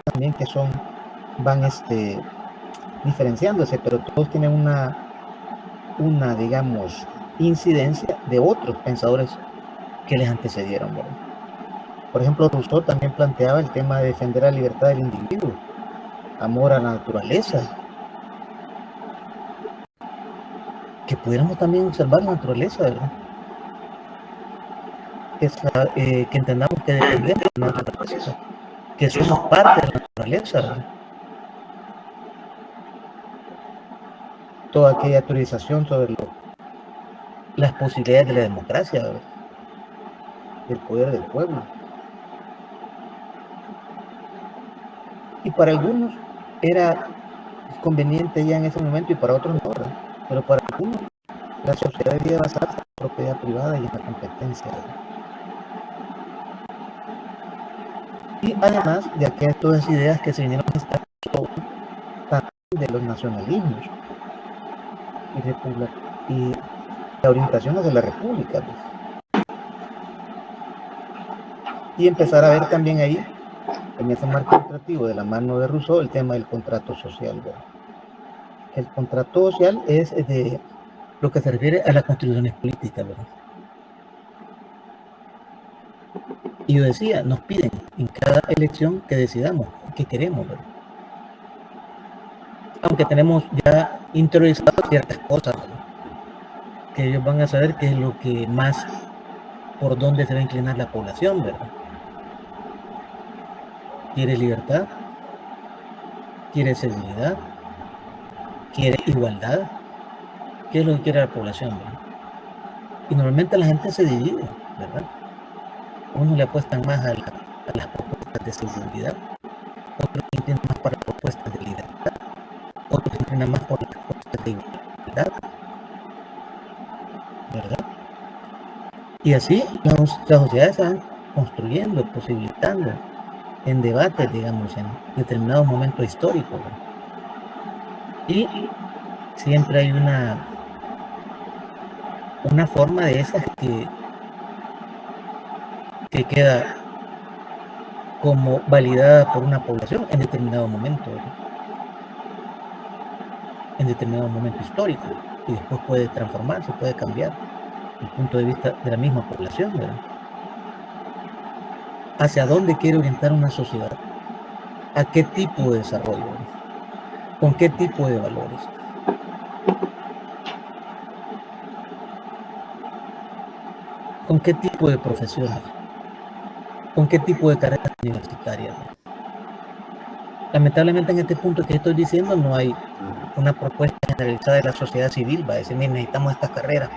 también que van diferenciándose, pero todos tienen una, digamos, incidencia de otros pensadores que les antecedieron, ¿verdad? Por ejemplo, Rousseau también planteaba el tema de defender la libertad del individuo, amor a la naturaleza, que pudiéramos también observar la naturaleza, ¿verdad?, que entendamos que dependemos de la naturaleza, que somos parte de la naturaleza, ¿verdad? Toda aquella teorización sobre las posibilidades de la democracia, ¿verdad?, del poder del pueblo. Y para algunos era conveniente ya en ese momento y para otros no, ¿verdad? Pero para algunos la sociedad debía basarse en la propiedad privada y en la competencia, ¿verdad? Y además de aquellas todas ideas que se vinieron a estar también de los nacionalismos y la orientación hacia la república, pues. Y empezar a ver también ahí, en ese marco ilustrativo de la mano de Rousseau, el tema del contrato social, ¿verdad? El contrato social es de lo que se refiere a las constituciones políticas, ¿verdad? Y yo decía, nos piden en cada elección que decidamos qué queremos, ¿verdad? Aunque tenemos ya interiorizado ciertas cosas, ¿verdad?, que ellos van a saber qué es lo que más, por dónde se va a inclinar la población, ¿verdad? quiere libertad, quiere seguridad, quiere igualdad. ¿Qué es lo que quiere la población, ¿verdad? Y normalmente la gente se divide, ¿verdad? Unos le apuestan más a las propuestas de seguridad, otros se inclinan más para las propuestas de libertad, otros se inclinan más por las propuestas de igualdad, ¿verdad? Y así las sociedades se van construyendo, posibilitando en debates, digamos, en determinados momentos históricos, ¿verdad? Y siempre hay una forma de esas que queda como validada por una población en determinado momento, ¿verdad? En determinado momento histórico, y después puede transformarse, puede cambiar el punto de vista de la misma población, ¿verdad? ¿Hacia dónde quiere orientar una sociedad? ¿A qué tipo de desarrollo? ¿Verdad? ¿Con qué tipo de valores? ¿Con qué tipo de profesiones? ¿Con qué tipo de carreras universitarias? Lamentablemente en este punto que estoy diciendo no hay una propuesta generalizada de la sociedad civil, va a decir, necesitamos estas carreras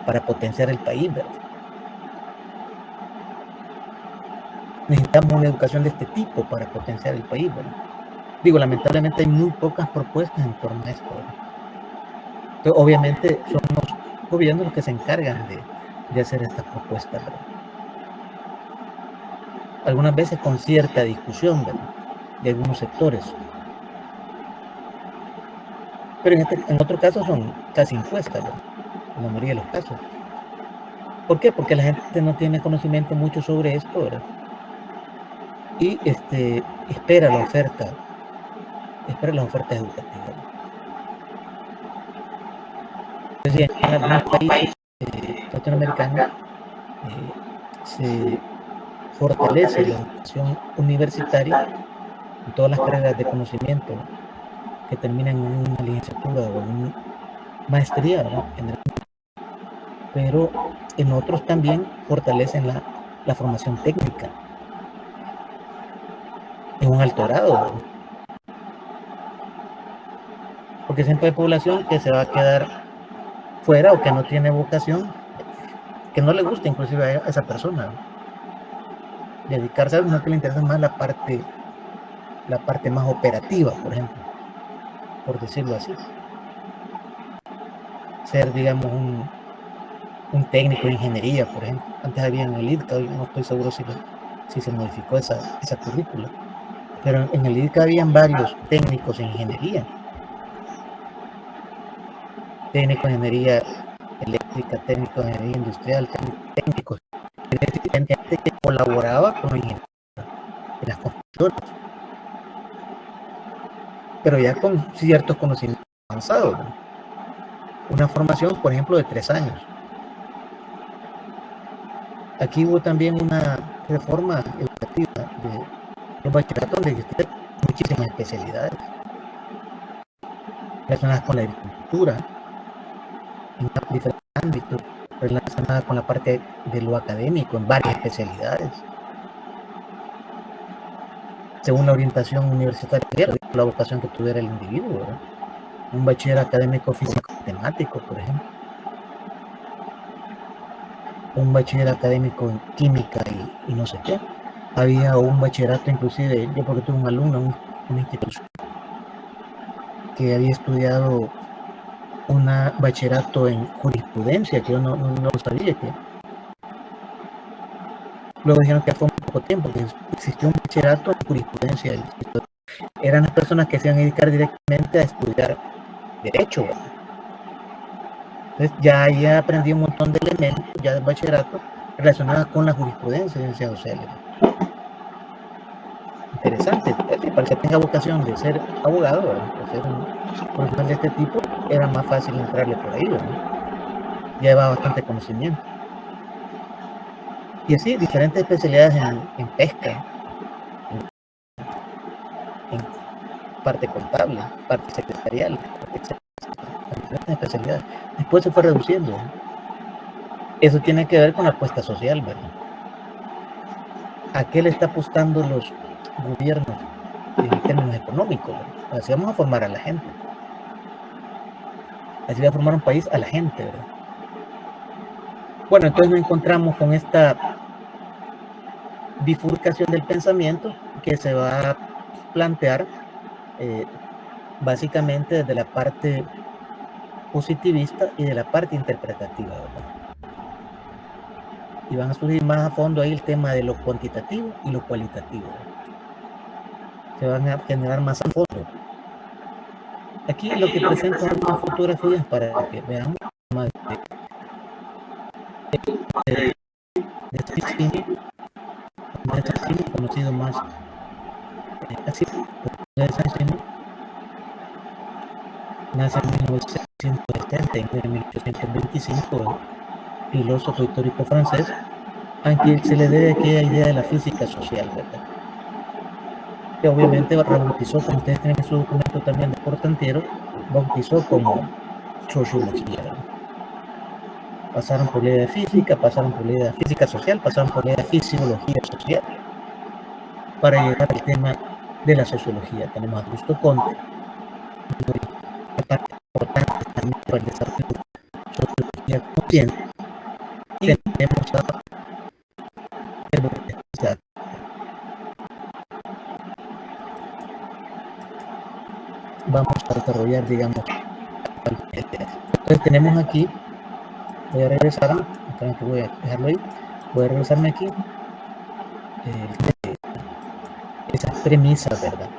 para potenciar el país, ¿verdad? Necesitamos una educación de este tipo para potenciar el país, ¿verdad? Digo, lamentablemente hay muy pocas propuestas en torno a esto, ¿verdad? Entonces, obviamente son los gobiernos los que se encargan de hacer estas propuestas, ¿verdad? Algunas veces con cierta discusión, ¿verdad?, de algunos sectores, pero en otros casos son casi impuestas, ¿verdad?, en la mayoría de los casos. ¿Por qué? Porque la gente no tiene conocimiento mucho sobre esto, ¿verdad? Y espera las ofertas educativas, ¿verdad? Entonces, en algunos países latinoamericanos se fortalece la educación universitaria en todas las carreras de conocimiento que terminan en una licenciatura o en una maestría, ¿verdad?, pero en otros también fortalecen la formación técnica en un alto grado, ¿verdad? Porque siempre hay población que se va a quedar fuera o que no tiene vocación, que no le gusta inclusive a esa persona, ¿verdad?, dedicarse a algo, sino que le interesa más la parte más operativa, por ejemplo, por decirlo así. Ser, digamos, un técnico de ingeniería, por ejemplo. Antes había en el IDCA, hoy no estoy seguro si se modificó esa currícula, pero en el IDCA habían varios técnicos en ingeniería, técnico en ingeniería eléctrica, técnico en ingeniería industrial, técnicos, gente que colaboraba con los ingenieros en las construcciones, pero ya con ciertos conocimientos avanzados, ¿no? Una formación, por ejemplo, de 3 años. Aquí hubo también una reforma educativa de los bachilleratos donde existían muchísimas especialidades relacionadas con la agricultura, en diferentes ámbitos, relacionadas con la parte de lo académico, en varias especialidades, según la orientación universitaria, la vocación que tuviera el individuo, ¿verdad? Un bachiller académico físico-matemático, por ejemplo, un bachiller académico en química y no sé qué. Había un bachillerato, inclusive, yo porque tuve un alumno en una institución que había estudiado un bachillerato en jurisprudencia, que yo no lo sabía, que luego dijeron que fue un poco tiempo, que existió un bachillerato en jurisprudencia. Eran las personas que se iban a dedicar directamente a estudiar derecho, ¿verdad? Entonces ya aprendí un montón de elementos ya del bachillerato relacionados con la jurisprudencia y ciencias sociales. Interesante, para que tenga vocación de ser abogado, ¿verdad?, o ser un profesional de este tipo, era más fácil entrarle por ahí, ¿verdad? Lleva bastante conocimiento. Y así, diferentes especialidades en pesca, en parte contable, parte secretarial, diferentes especialidades. Después se fue reduciendo. Eso tiene que ver con la apuesta social, ¿verdad? ¿A qué le está apostando los gobiernos en términos económicos? ¿Verdad? Así vamos a formar a la gente. Así va a formar un país a la gente, ¿verdad? Bueno, entonces nos encontramos con esta bifurcación del pensamiento que se va a plantear básicamente desde la parte positivista y de la parte interpretativa, ¿verdad? Y van a surgir más a fondo ahí el tema de lo cuantitativo y lo cualitativo, ¿verdad? Se van a generar más a fondo. Aquí lo que presento es algunas fotografías para que veamos más de Saint-Simon, conocido más así, de Saint-Simon, nace en 1970 y muere en 1825, filósofo histórico francés, a quien se le debe aquella idea de la física social, ¿verdad? Que obviamente rebautizó, como ustedes tienen en su documento también de Portantiero, bautizó como sociología, ¿verdad? Pasaron por la idea de física, pasaron por la idea de física social, pasaron por la idea de fisiología social, para llegar al tema de la sociología. Tenemos a Augusto Comte, una parte importante también para el desarrollo de la sociología consciente, y tenemos a vamos a desarrollar, digamos, entonces tenemos aquí, voy a regresar, que voy a dejarlo ahí, voy a regresarme aquí, esas premisas, ¿verdad?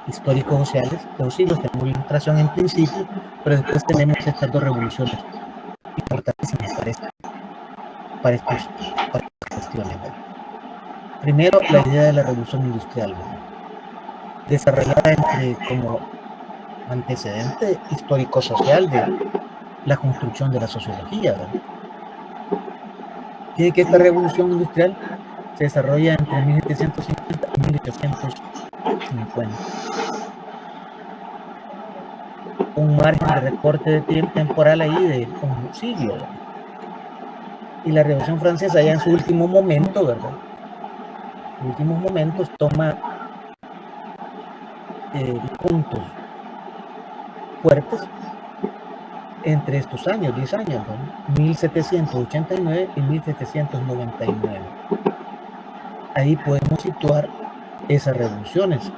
Históricos sociales, los siglos, tenemos la ilustración en principio, pero después tenemos estas dos revoluciones importantísimas para estas cuestiones, ¿verdad? Primero, la idea de la revolución industrial, ¿verdad? Desarrollada como antecedente histórico-social de la construcción de la sociología, ¿verdad? Tiene que esta revolución industrial se desarrolla entre 1750 y 1850. Un margen de recorte de tiempo temporal ahí de un siglo, ¿verdad? Y la Revolución Francesa ya en su último momento, ¿verdad? En sus últimos momentos toma puntos fuertes entre estos años, 10 años, ¿no? 1789 y 1799. Ahí podemos situar esas revoluciones.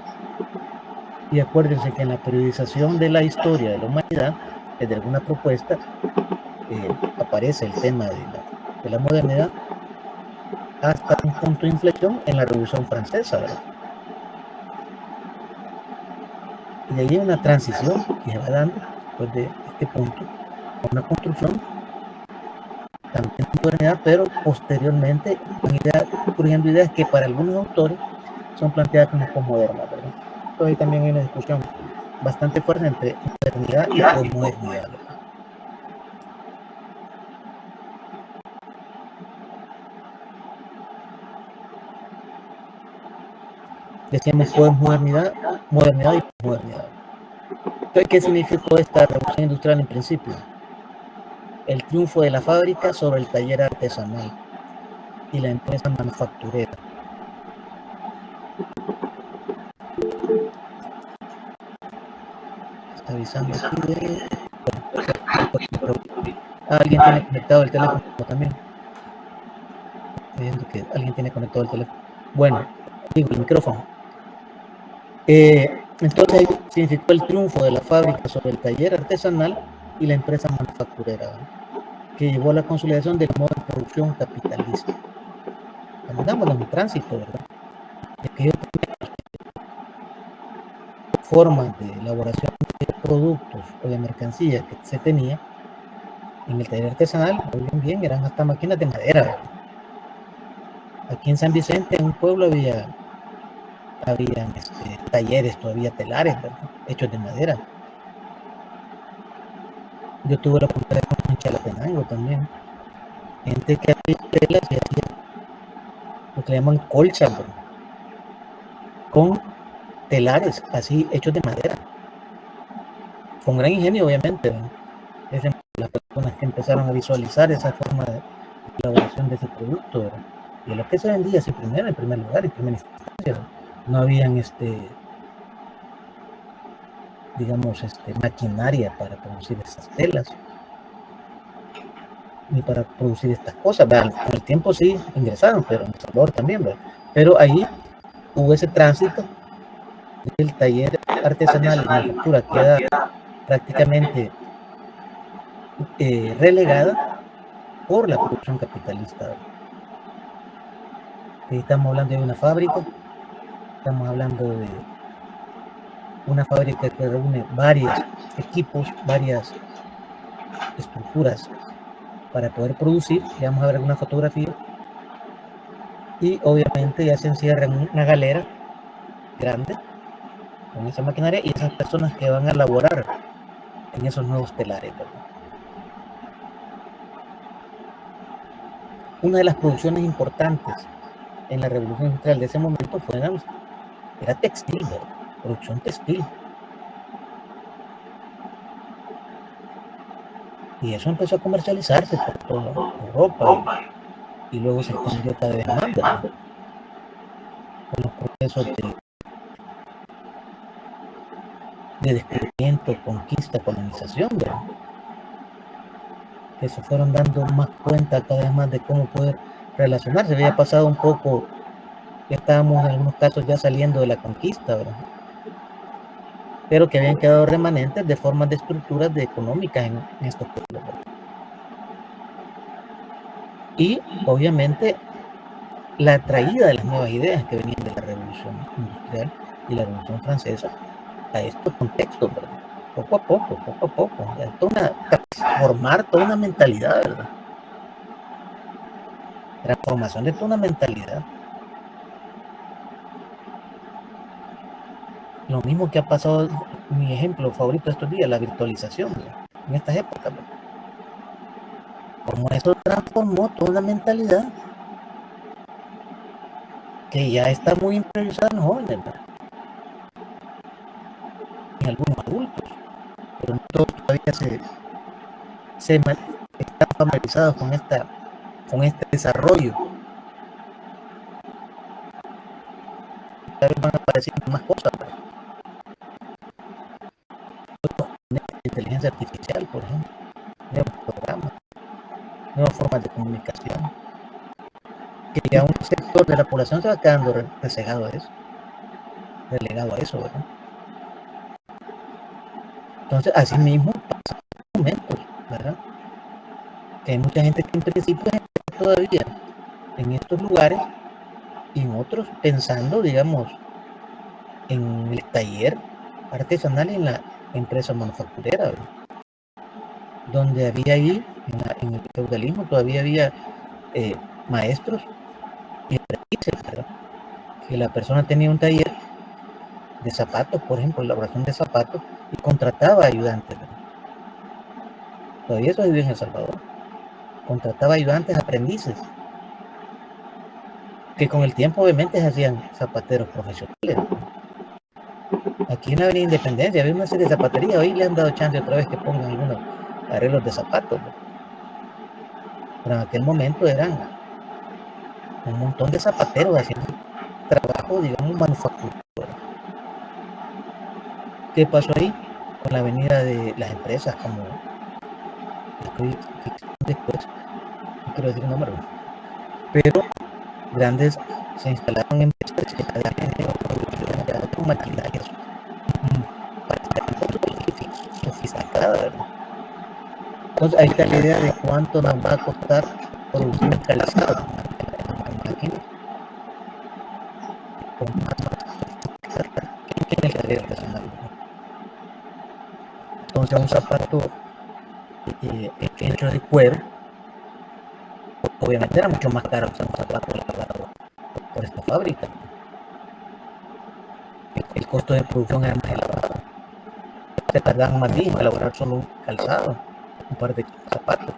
Y acuérdense que en la periodización de la historia de la humanidad, desde alguna propuesta, aparece el tema de la modernidad hasta un punto de inflexión en la Revolución Francesa, ¿verdad? Y de ahí una transición que se va dando después de este punto a una construcción también de modernidad, pero posteriormente surgiendo ideas que para algunos autores son planteadas como posmodernas, ¿verdad? Entonces ahí también hay una discusión bastante fuerte entre modernidad y posmodernidad, ¿verdad? Decíamos posmodernidad, modernidad y posmodernidad. Entonces, ¿qué significó esta revolución industrial en principio? El triunfo de la fábrica sobre el taller artesanal y la empresa manufacturera. Está avisando aquí de... alguien tiene conectado el teléfono también. Estoy viendo que alguien tiene conectado el teléfono. Bueno, digo, el micrófono. Entonces significó el triunfo de la fábrica sobre el taller artesanal y la empresa manufacturera, ¿verdad? Que llevó a la consolidación del modo de producción capitalista. Estamos en un tránsito, ¿verdad? De aquellas formas de elaboración de productos o de mercancías que se tenía en el taller artesanal, bien, eran hasta máquinas de madera, ¿verdad? Aquí en San Vicente, en un pueblo, había talleres todavía telares, ¿verdad? Hechos de madera. Yo tuve la oportunidad de conocer en Chalatenango también. Gente que hacía telas y hacía lo que le llaman colchas, ¿verdad? Con telares así hechos de madera. Con gran ingenio, obviamente, ¿verdad? Es las personas que empezaron a visualizar esa forma de elaboración de ese producto, ¿verdad? Y lo que se vendía así primero, en primer lugar, en primera instancia. No habían digamos, maquinaria para producir estas telas, ni para producir estas cosas. Con el tiempo sí ingresaron, pero en El Salvador también, ¿verdad? Pero ahí hubo ese tránsito del taller artesanal y manufactura queda prácticamente relegada por la producción capitalista. Ahí estamos hablando de una fábrica, estamos hablando de una fábrica que reúne varios equipos, varias estructuras para poder producir. Ya vamos a ver alguna fotografía. Y obviamente ya se encierra en una galera grande con esa maquinaria y esas personas que van a laborar en esos nuevos telares, ¿verdad? Una de las producciones importantes en la revolución industrial de ese momento era textil, ¿verdad? Producción textil. Y eso empezó a comercializarse por toda Europa y luego se extendió cada vez más, ¿verdad? Con los procesos de descubrimiento, conquista, colonización, ¿verdad? Que se fueron dando más cuenta cada vez más de cómo poder relacionarse. Había pasado un poco, ya estábamos en algunos casos ya saliendo de la conquista, ¿verdad? Pero que habían quedado remanentes de formas de estructuras económicas en estos pueblos, ¿verdad? Y obviamente la traída de las nuevas ideas que venían de la revolución industrial y la revolución francesa a estos contextos, ¿verdad? Poco a poco, transformar toda una mentalidad, ¿verdad? Transformación de toda una mentalidad. Lo mismo que ha pasado, mi ejemplo favorito estos días, la virtualización, ¿verdad? En estas épocas, ¿verdad? Como eso transformó toda una mentalidad que ya está muy interiorizada en los jóvenes, ¿verdad? En algunos adultos, pero no todos todavía están familiarizados con este desarrollo. Cada vez van apareciendo más cosas, ¿verdad? Inteligencia artificial, por ejemplo, nuevos programas, nuevas formas de comunicación, que ya un sector de la población se va quedando relegado a eso, ¿verdad? Entonces, así mismo pasa en momentos, ¿verdad? Que hay mucha gente que en principio está todavía en estos lugares y en otros pensando, digamos, en el taller artesanal y en la empresa manufacturera, ¿verdad? Donde había ahí, en el feudalismo, todavía había maestros y aprendices, ¿verdad? Que la persona tenía un taller de zapatos, por ejemplo, elaboración de zapatos, y contrataba ayudantes, ¿verdad? Todavía eso vive en El Salvador. Contrataba ayudantes, aprendices, que con el tiempo obviamente se hacían zapateros profesionales, ¿verdad? Aquí en la Avenida Independencia había una serie de zapaterías, hoy le han dado chance otra vez que pongan algunos arreglos de zapatos, ¿verdad? Pero en aquel momento eran un montón de zapateros haciendo trabajo, digamos, manufacturero. ¿Qué pasó ahí? Con la venida de las empresas como después, no quiero decir nombre, pero grandes se instalaron en empresas con maquinarias sofisticada, ¿verdad? Entonces ahí está la idea de cuánto nos va a costar producir un calzado en máquinas con más que el taller artesanal. Entonces un zapato hecho de cuero obviamente era mucho más caro que un zapato elaborado por esta fábrica. El costo de producción era más elevado. Se tardaban más días en elaborar solo un calzado, un par de zapatos.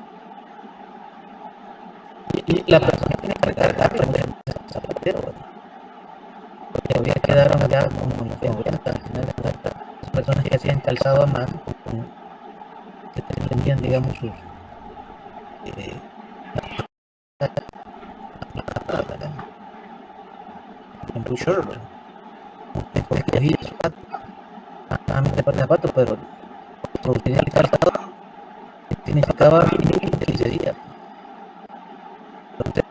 Y la persona tiene que recargarlo en el zapatero, ¿verdad? Porque todavía quedaron ya como en los 90, las personas que hacían calzado a mano, que tenían, digamos, sus en Blue Shirt, escogí zapatos, zapatos, pero producir el calzado significaba 15 días. Entonces,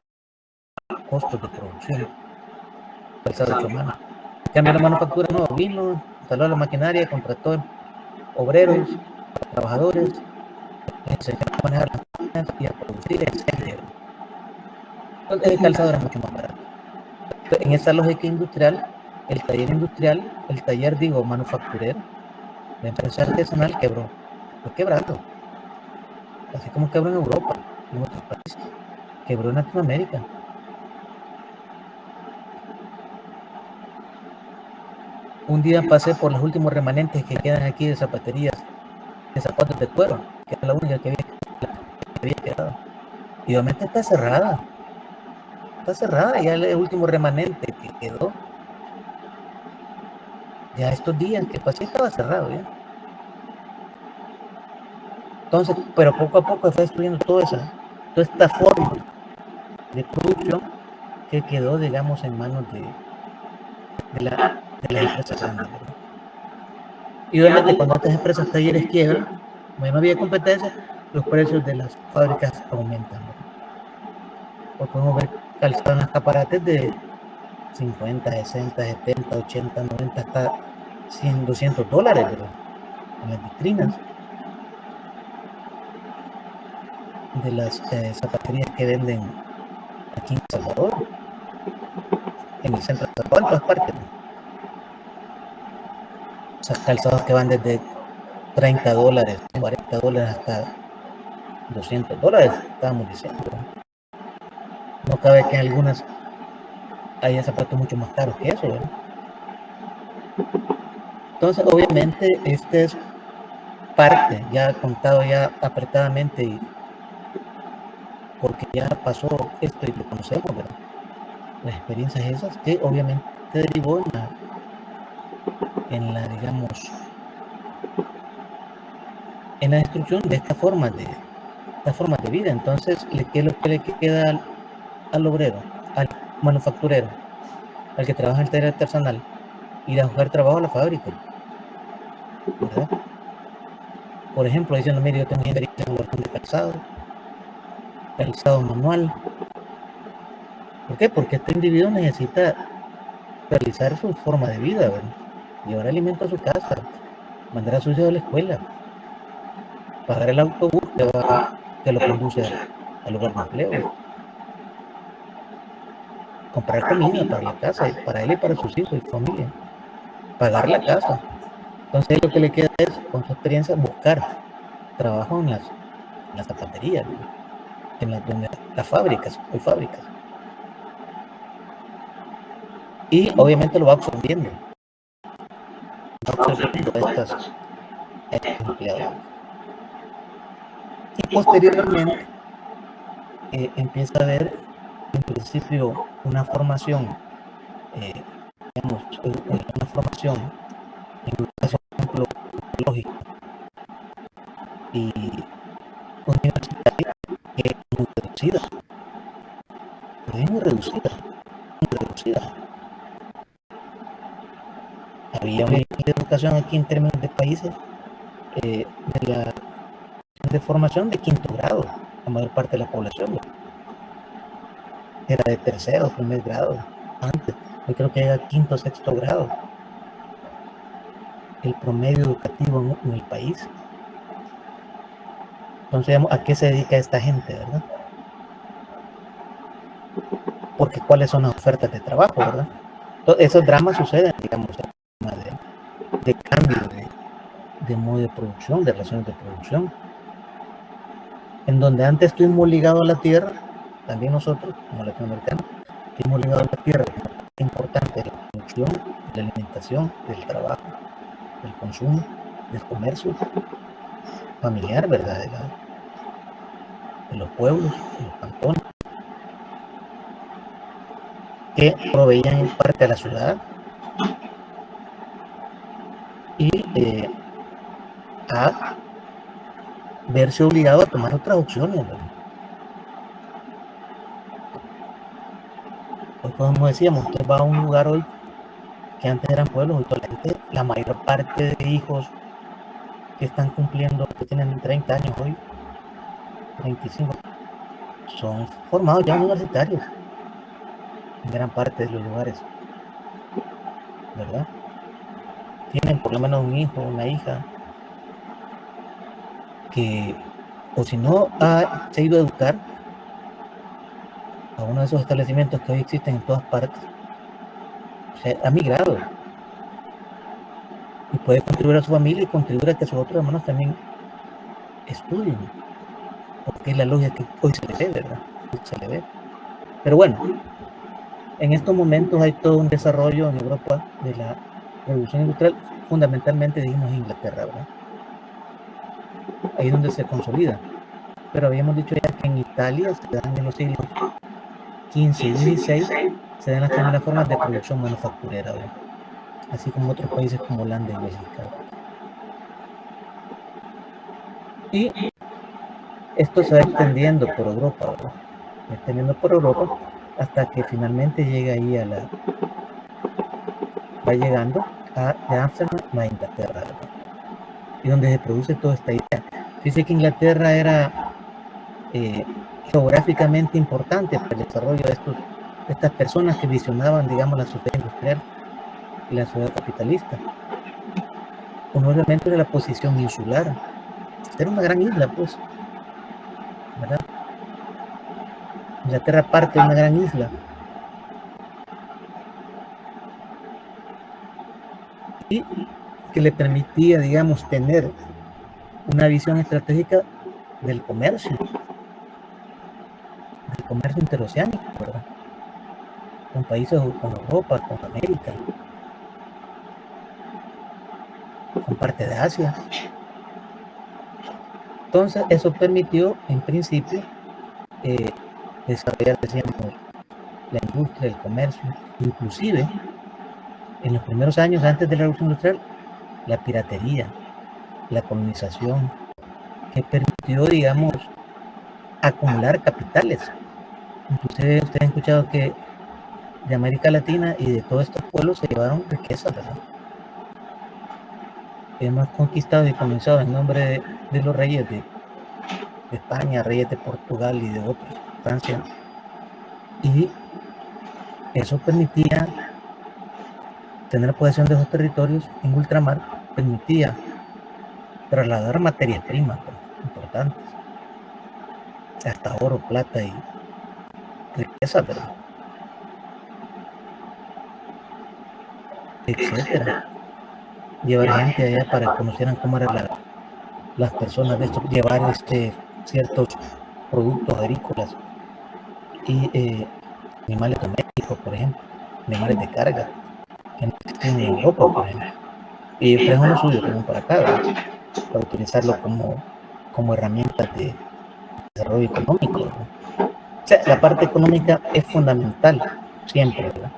costos de producción, calzado hecho a mano. En cambio, la manufactura no, vino, instaló la maquinaria, contrató obreros, trabajadores, enseñó a manejar las máquinas y a producir, etc. Entonces, el calzado era mucho más barato. Entonces, en esa lógica industrial, el taller manufacturero, la empresa artesanal quebró, fue quebrando, así como quebró en Europa y en otros países, quebró en Latinoamérica. Un día pasé por los últimos remanentes que quedan aquí de zapaterías, de zapatos de cuero, que era la única que había quedado. Y obviamente está cerrada, ya el último remanente que quedó. Ya estos días que pasé estaba cerrado ya. Entonces, pero poco a poco fue destruyendo toda esta forma de producción que quedó, digamos, en manos de las empresas grandes, ¿verdad? Y obviamente cuando estas empresas talleres quiebran, como no había competencia, los precios de las fábricas aumentan, ¿verdad? Pues podemos ver calzado en escaparates de 50, 60, 70, 80, 90, hasta 100, $200, ¿verdad? En las vitrinas de las zapaterías que venden aquí en El Salvador, en el centro de El Salvador, en todas partes, ¿no? O sea, calzados que van desde $30, $40 hasta $200, estábamos diciendo. No cabe que en algunas haya zapatos mucho más caros que eso, ¿verdad? Entonces, obviamente, este es parte, ya contado ya apretadamente, y porque ya pasó esto y lo conocemos, ¿verdad? Las experiencias esas que obviamente derivó digamos, en la destrucción de estas formas de vida. Entonces, ¿qué es lo que le queda al obrero, al manufacturero, al que trabaja en el taller artesanal? Ir a buscar trabajo a la fábrica, ¿verdad? Por ejemplo, diciendo, mire, yo tengo experiencia en elaboración de calzado manual. ¿Por qué? Porque este individuo necesita realizar su forma de vida, ¿verdad? Llevar alimento a su casa, mandar a sus hijos a la escuela, pagar el autobús que lo conduce al lugar de empleo, comprar comida para la casa, para él y para sus hijos y familia, pagar la casa. Entonces lo que le queda es, con su experiencia, buscar trabajo en las zapaterías, en las fábricas, hay fábricas. Y obviamente lo va absorbiendo a estos empleados. Y posteriormente empieza a haber, en principio, una formación, digamos, una formación en educación lógica y universitaria que es muy reducida, pero es muy reducida, muy reducida. Había una educación aquí en términos de países de formación de quinto grado, la mayor parte de la población era de tercero, primer grado, antes, yo creo que era quinto, sexto grado, el promedio educativo en el país. Entonces, ¿a qué se dedica esta gente, verdad? Porque ¿cuáles son las ofertas de trabajo, verdad? Entonces, esos dramas suceden, digamos, de cambio de modo de producción, de relaciones de producción, en donde antes estuvimos ligados a la tierra, también nosotros, como latinoamericanos, estuvimos ligados a la tierra, importante de la producción, de la alimentación, del trabajo, del consumo, del comercio familiar, ¿verdad? De los pueblos, de los cantones, que proveían en parte a la ciudad y a verse obligado a tomar otras opciones, ¿verdad? como decíamos, usted va a un lugar hoy que antes eran pueblos, hoy la mayor parte de hijos que están cumpliendo, que tienen 30 años hoy, 35, son formados ya universitarios en gran parte de los lugares, ¿verdad? Tienen por lo menos un hijo, una hija, que, o si no se ha ido a educar a uno de esos establecimientos que hoy existen en todas partes, se ha migrado y puede contribuir a su familia y contribuir a que sus otros hermanos también estudien, porque es la lógica que hoy se le ve, ¿verdad? Hoy se le ve. Pero bueno, en estos momentos hay todo un desarrollo en Europa de la revolución industrial, fundamentalmente dijimos Inglaterra, ¿verdad? Ahí es donde se consolida. Pero habíamos dicho ya que en Italia se dan en los siglos XV y XVI, se dan las primeras formas de producción manufacturera, ¿verdad? Así como otros países como Holanda y Bélgica. Y esto se va extendiendo por Europa, ¿verdad? Extendiendo por Europa hasta que finalmente llega ahí va llegando de Ámsterdam a Inglaterra, ¿verdad? Y donde se produce toda esta idea. Dice que Inglaterra era geográficamente importante para el desarrollo de estas personas que visionaban, digamos, la sociedad industrial y la sociedad capitalista. Uno obviamente era la posición insular. Era una gran isla, pues, ¿verdad? Inglaterra parte de una gran isla. Y que le permitía, digamos, tener una visión estratégica del comercio interoceánico, ¿verdad? Con países, con Europa, con América, con parte de Asia. Entonces, eso permitió, en principio, desarrollar, decíamos, la industria, el comercio, inclusive, en los primeros años antes de la Revolución Industrial, la piratería, la colonización, que permitió, digamos, acumular capitales. Inclusive ustedes han escuchado que de América Latina y de todos estos pueblos se llevaron riquezas, ¿verdad? Hemos conquistado y comenzado en nombre de los reyes de España, reyes de Portugal y de otros, Francia. Y eso permitía tener posesión de esos territorios en ultramar, permitía trasladar materias primas, ¿verdad? Importantes, hasta oro, plata y riqueza, ¿verdad? Etcétera. Llevar gente allá para que conocieran cómo eran las personas de esto, llevar ciertos productos agrícolas y animales domésticos, por ejemplo, animales de carga, que no existen en Europa, por ejemplo. Y ellos traen uno suyo también para acá, ¿verdad? Para utilizarlo como herramienta de desarrollo económico, ¿verdad? O sea, la parte económica es fundamental, siempre, ¿verdad?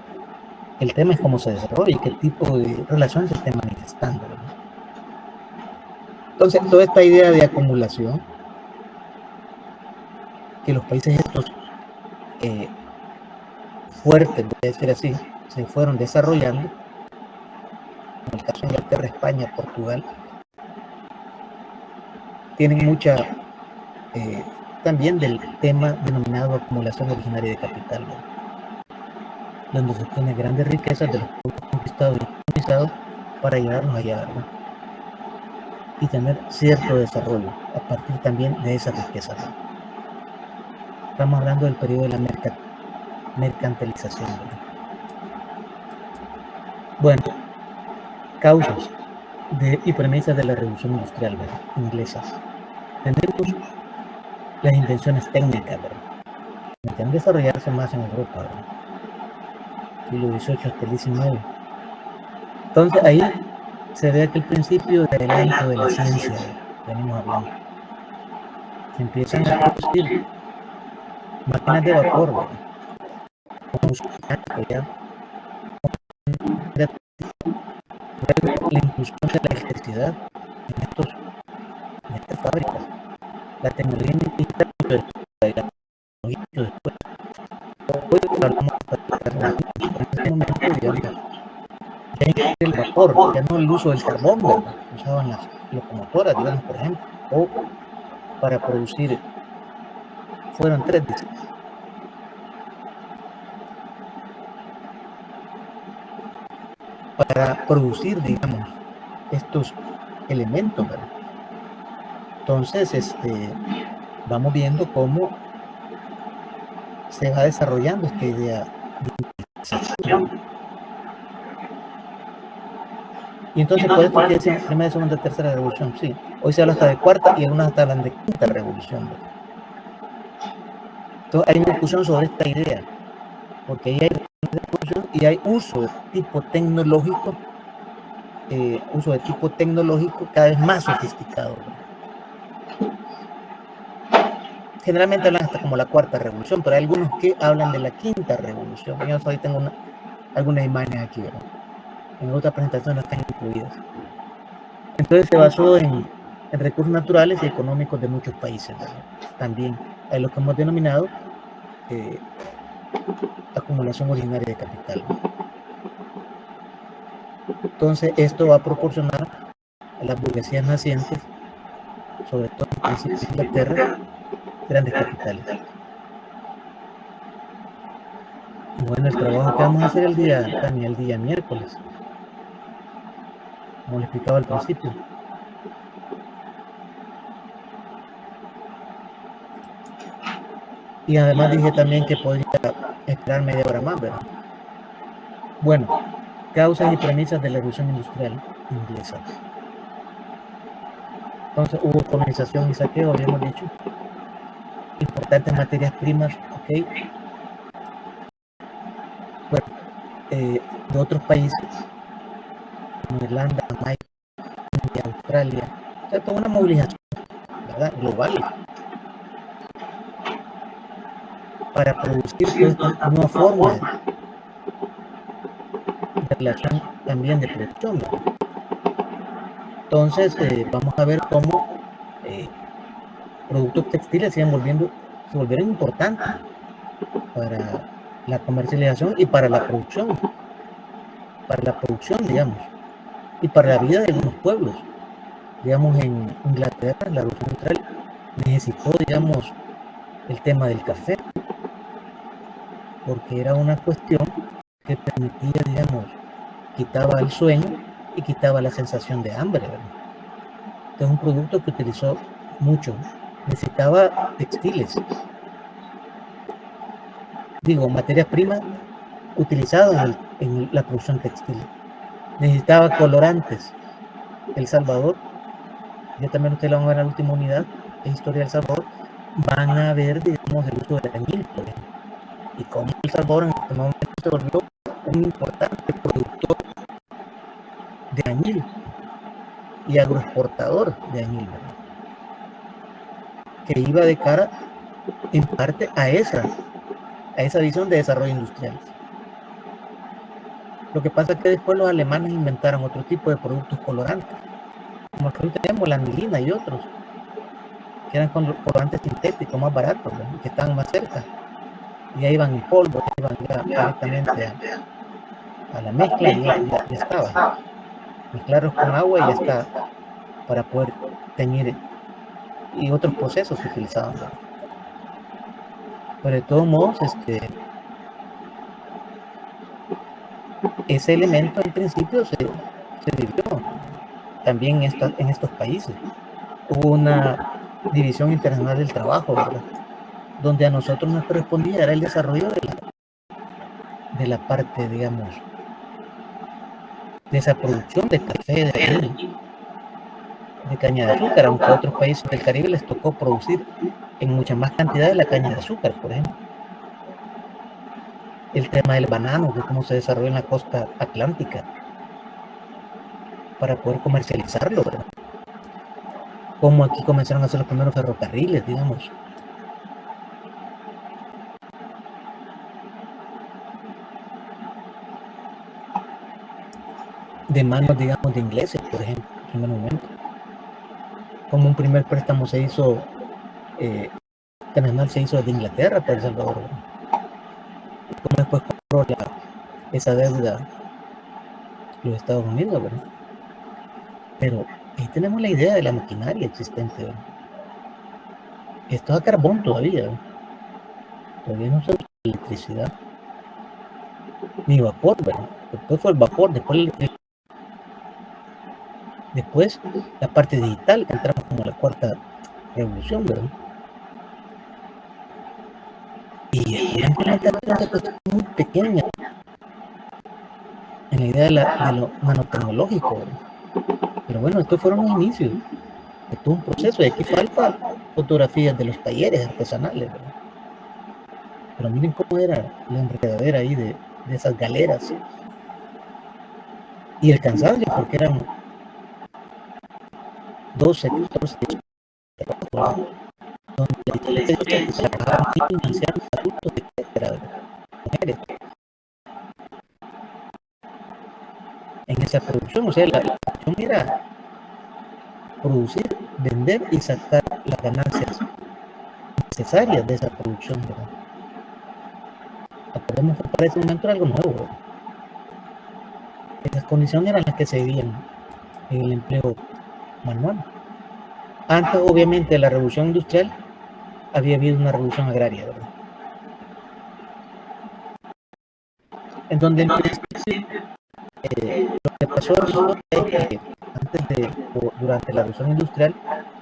El tema es cómo se desarrolla y qué tipo de relación se esté manifestando, ¿verdad? Entonces, toda esta idea de acumulación, que los países estos fuertes, voy a decir así, se fueron desarrollando, en el caso de Inglaterra, España, Portugal, tienen mucha también del tema denominado acumulación originaria de capital, ¿verdad? Donde se obtiene grandes riquezas de los pueblos conquistados y colonizados para llevarlos allá, ¿verdad? Y tener cierto desarrollo a partir también de esa riqueza, ¿verdad? Estamos hablando del periodo de la mercantilización, ¿verdad? Bueno, causas y premisas de la revolución industrial, ¿verdad? Inglesa. Tenemos las invenciones técnicas, ¿verdad? Permitieron desarrollarse más en Europa, ¿verdad? Siglo XVIII hasta el XIX. Entonces ahí se ve aquel principio de adelanto de la ciencia, ¿verdad? Venimos hablando. Se empiezan a producir máquinas de vapor, ¿verdad? Como uso mecánico ya. Luego la inclusión de la electricidad en estas fábricas. La tecnología digital, la tecnología después. Hoy hablamos de momento, digamos, ya incluye el vapor, ya no el uso del carbón, ¿verdad? Usaban las locomotoras, digamos, por ejemplo, o para producir, fueron tres, dice. Para producir, digamos, estos elementos, ¿verdad? Entonces, vamos viendo cómo se va desarrollando esta idea de industrialización. Y entonces, por esto que decían primera, segunda, tercera revolución, sí. Hoy se habla hasta de cuarta y algunas hasta hablan de quinta revolución, ¿verdad? Entonces, hay una discusión sobre esta idea, porque ahí hay revolución y hay uso de tipo tecnológico, cada vez más sofisticado, ¿verdad? Generalmente hablan hasta como la cuarta revolución, pero hay algunos que hablan de la quinta revolución. Yo ahí tengo algunas imágenes aquí, ¿verdad? En otra presentación no están incluidas. Entonces se basó en recursos naturales y económicos de muchos países, ¿verdad? También hay lo que hemos denominado acumulación originaria de capital. Entonces esto va a proporcionar a las burguesías nacientes, sobre todo en principio de Inglaterra, grandes capitales. Y bueno, el trabajo que vamos a hacer el día miércoles, como le explicaba al principio. Y además dije también que podría esperar media hora más, ¿verdad? Bueno, causas y premisas de la revolución industrial inglesa. Entonces hubo colonización y saqueo, habíamos dicho. Importantes materias primas, ¿ok? Bueno, de otros países, como Irlanda, Jamaica, India, Australia. O sea, toda una movilización, ¿verdad? Global para producir toda esta nueva forma de relación también de producción, ¿verdad? Entonces, vamos a ver cómo productos textiles se volvieron importantes para la comercialización y para la producción, digamos, y para la vida de algunos pueblos. Digamos, en Inglaterra, la revolución industrial necesitó, digamos, el tema del café, porque era una cuestión que permitía, digamos, quitaba el sueño y quitaba la sensación de hambre, ¿verdad? Este es un producto que utilizó mucho. Necesitaba textiles, digo, materias primas utilizadas en la producción textil. Necesitaba colorantes. El Salvador, ya también ustedes lo van a ver en la última unidad, de historia del Salvador, van a ver, digamos, el uso del añil, por ejemplo, y cómo El Salvador en este momento se volvió un importante productor de añil y agroexportador de añil, ¿verdad? Que iba de cara en parte a esa visión de desarrollo industrial. Lo que pasa es que después los alemanes inventaron otro tipo de productos colorantes, como el que hoy tenemos, la anilina y otros, que eran colorantes sintéticos más baratos, ¿verdad? Que estaban más cerca. Y ahí van en polvo, ahí van ya directamente a la mezcla y ya estaba. Mezclarlos con agua y ya está, para poder teñir y otros procesos que utilizaban, ¿verdad? Pero de todos modos, ese elemento al principio se vivió también en estos países. Hubo una división internacional del trabajo, ¿verdad? Donde a nosotros nos correspondía era el desarrollo de la parte, digamos, de esa producción de café, de añil, de caña de azúcar, aunque a otros países del Caribe les tocó producir en mucha más cantidad de la caña de azúcar, por ejemplo. El tema del banano, que cómo se desarrolló en la costa atlántica para poder comercializarlo, ¿verdad? Cómo aquí comenzaron a hacer los primeros ferrocarriles, digamos. De manos, digamos, de ingleses, por ejemplo, en el primer momento. Como un primer préstamo se hizo, internacional se hizo desde Inglaterra para El Salvador, ¿verdad? Y como después compró esa deuda los Estados Unidos, ¿verdad? Pero ahí tenemos la idea de la maquinaria existente, ¿verdad? Esto es a carbón todavía, ¿verdad? Todavía no se usa electricidad ni vapor, ¿verdad? Después fue el vapor, después la electricidad, después la parte digital, que entramos como la cuarta revolución, ¿verdad? Y es una implementación de cosas muy pequeñas en la idea de lo nanotecnológico, ¿verdad? Pero bueno, estos fueron los inicios de todo un proceso, y aquí falta fotografías de los talleres artesanales, ¿verdad? Pero miren cómo era la enredadera ahí de esas galeras y el cansancio, porque eran 12, 14, donde trabajaban niños, ancianos, adultos, etcétera, mujeres, en esa producción. O sea, la producción era producir, vender y sacar las ganancias necesarias de esa producción, ¿verdad? Acordemos que para ese momento era algo nuevo, ¿verdad? Esas condiciones eran las que se vivían en el empleo manual. Antes, obviamente, de la revolución industrial, había habido una revolución agraria, ¿verdad? En donde en principio, lo que pasó es que durante la revolución industrial,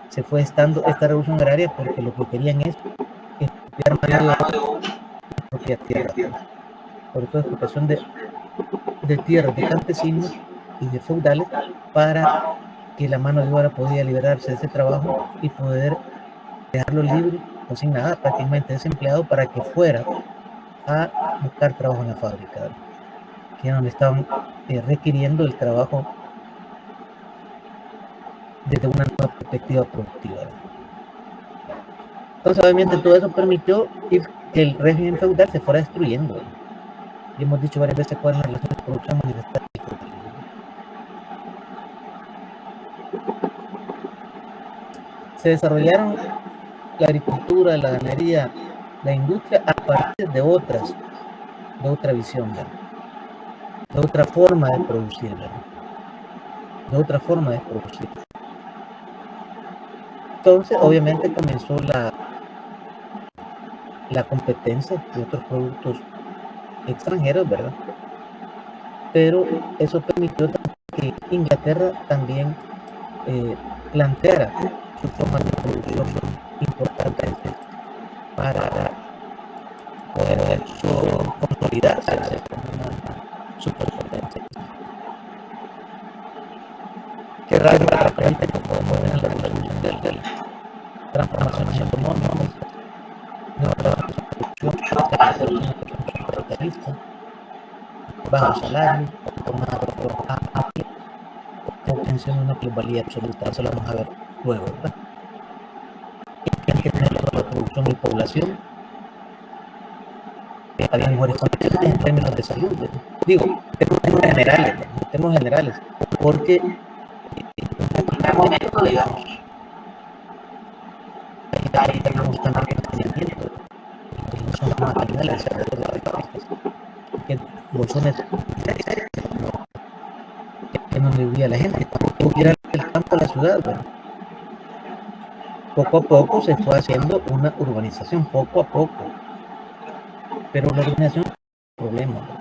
se fue estando esta revolución agraria porque lo que querían es expropiar mano de obra, expropiar tierra, sobre todo expropiación de tierras de campesinos y de feudales, para que la mano de obra podía liberarse de ese trabajo y poder dejarlo libre o sin nada, prácticamente desempleado, para que fuera a buscar trabajo en la fábrica, ¿verdad? Que era donde estaban requiriendo el trabajo desde una nueva perspectiva productiva, ¿verdad? Entonces, obviamente, todo eso permitió que el régimen feudal se fuera destruyendo, ¿verdad? Y hemos dicho varias veces cuál es la relación de producción manifestada y feudalismo. Se desarrollaron la agricultura, la ganadería, la industria a partir de otra visión, ¿verdad? De otra forma de producir, ¿verdad? De otra forma de producir. Entonces, obviamente, comenzó la competencia de otros productos extranjeros, ¿verdad? Pero eso permitió que Inglaterra también planteara su forma de producción importante para poder consolidarse como una superpotencia. Qué raro de repente que podemos ver en la revolución de la transformación económica, nueva producción capitalista, bajo salario, jornada amplia, obtención de una plusvalía absoluta. Eso lo vamos a ver luego, ¿verdad? Hay que tener toda la producción y población. Había mejores condiciones en términos de salud, ¿verdad? Digo, en términos generales, porque en un momento, digamos, ahí tenemos también saneamiento, son materiales alrededor de las fábricas, que bolsones en donde vivía la gente, tampoco era el campo a la ciudad, ¿verdad? Poco a poco se fue haciendo una urbanización, poco a poco, pero la urbanización es un problema, ¿verdad?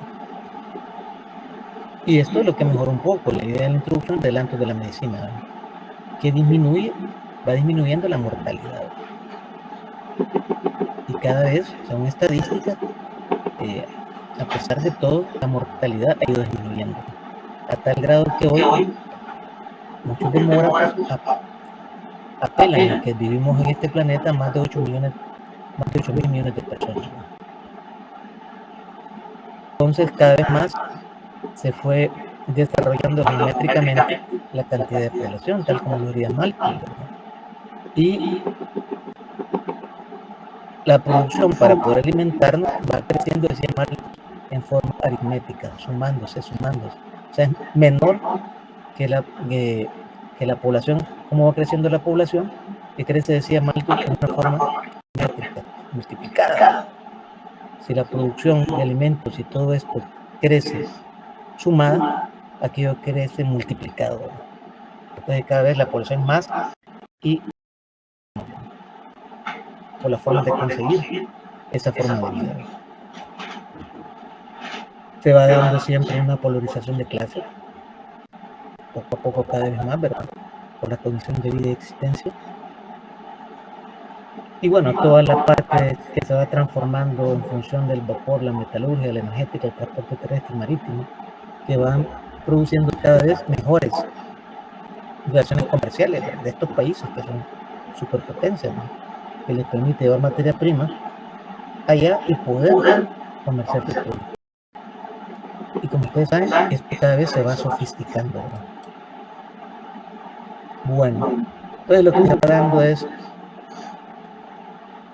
Y esto es lo que mejora un poco la idea de la introducción del adelanto de la medicina, ¿verdad? Que va disminuyendo la mortalidad, ¿verdad? Y cada vez, según estadísticas, a pesar de todo, la mortalidad ha ido disminuyendo, a tal grado que hoy muchos demógrafos apelan a que vivimos en este planeta más de 8 mil millones de personas. Entonces, cada vez más se fue desarrollando geométricamente la cantidad de población, tal como lo diría Malthus, ¿verdad? Y la producción para poder alimentarnos va creciendo, decía Malthus, en forma aritmética, sumándose. O sea, es menor que la población. ¿Cómo va creciendo la población? Que crece, decía Malthus, en una forma métrica, multiplicada. Si la producción de alimentos y todo esto crece sumada, aquello crece multiplicado, ¿verdad? Entonces cada vez la población es más y por las formas de conseguir esa forma de vida, ¿verdad? Se va dando siempre una polarización de clases, poco a poco cada vez más, ¿verdad? Por la condición de vida y existencia. Y bueno, toda la parte que se va transformando en función del vapor, la metalurgia, la energética, el transporte terrestre y marítimo, que van produciendo cada vez mejores relaciones comerciales de estos países que son superpotencias, ¿no? Que les permite llevar materia prima allá y poder comerciar su producto. Y como ustedes saben, esto cada vez se va sofisticando, ¿verdad? Bueno, entonces lo que está dando es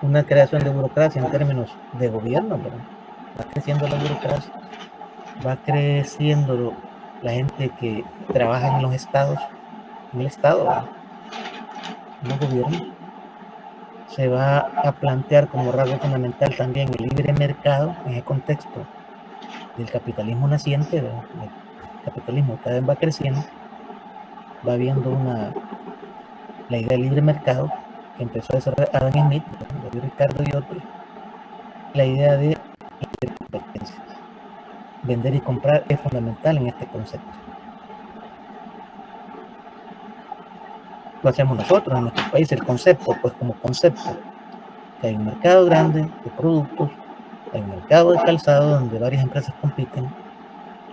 una creación de burocracia en términos de gobierno, ¿verdad? Va creciendo la burocracia, va creciendo la gente que trabaja en los estados, en el estado, ¿verdad? En los gobiernos. Se va a plantear como rasgo fundamental también el libre mercado en el contexto del capitalismo naciente, ¿verdad? El capitalismo cada vez va creciendo, va habiendo la idea del libre mercado que empezó a desarrollar Adam Smith, David Ricardo y otros, la idea de libre competencia. Vender y comprar es fundamental en este concepto. Lo hacemos nosotros en nuestro país, el concepto, pues como concepto, que hay un mercado grande de productos, hay un mercado de calzado donde varias empresas compiten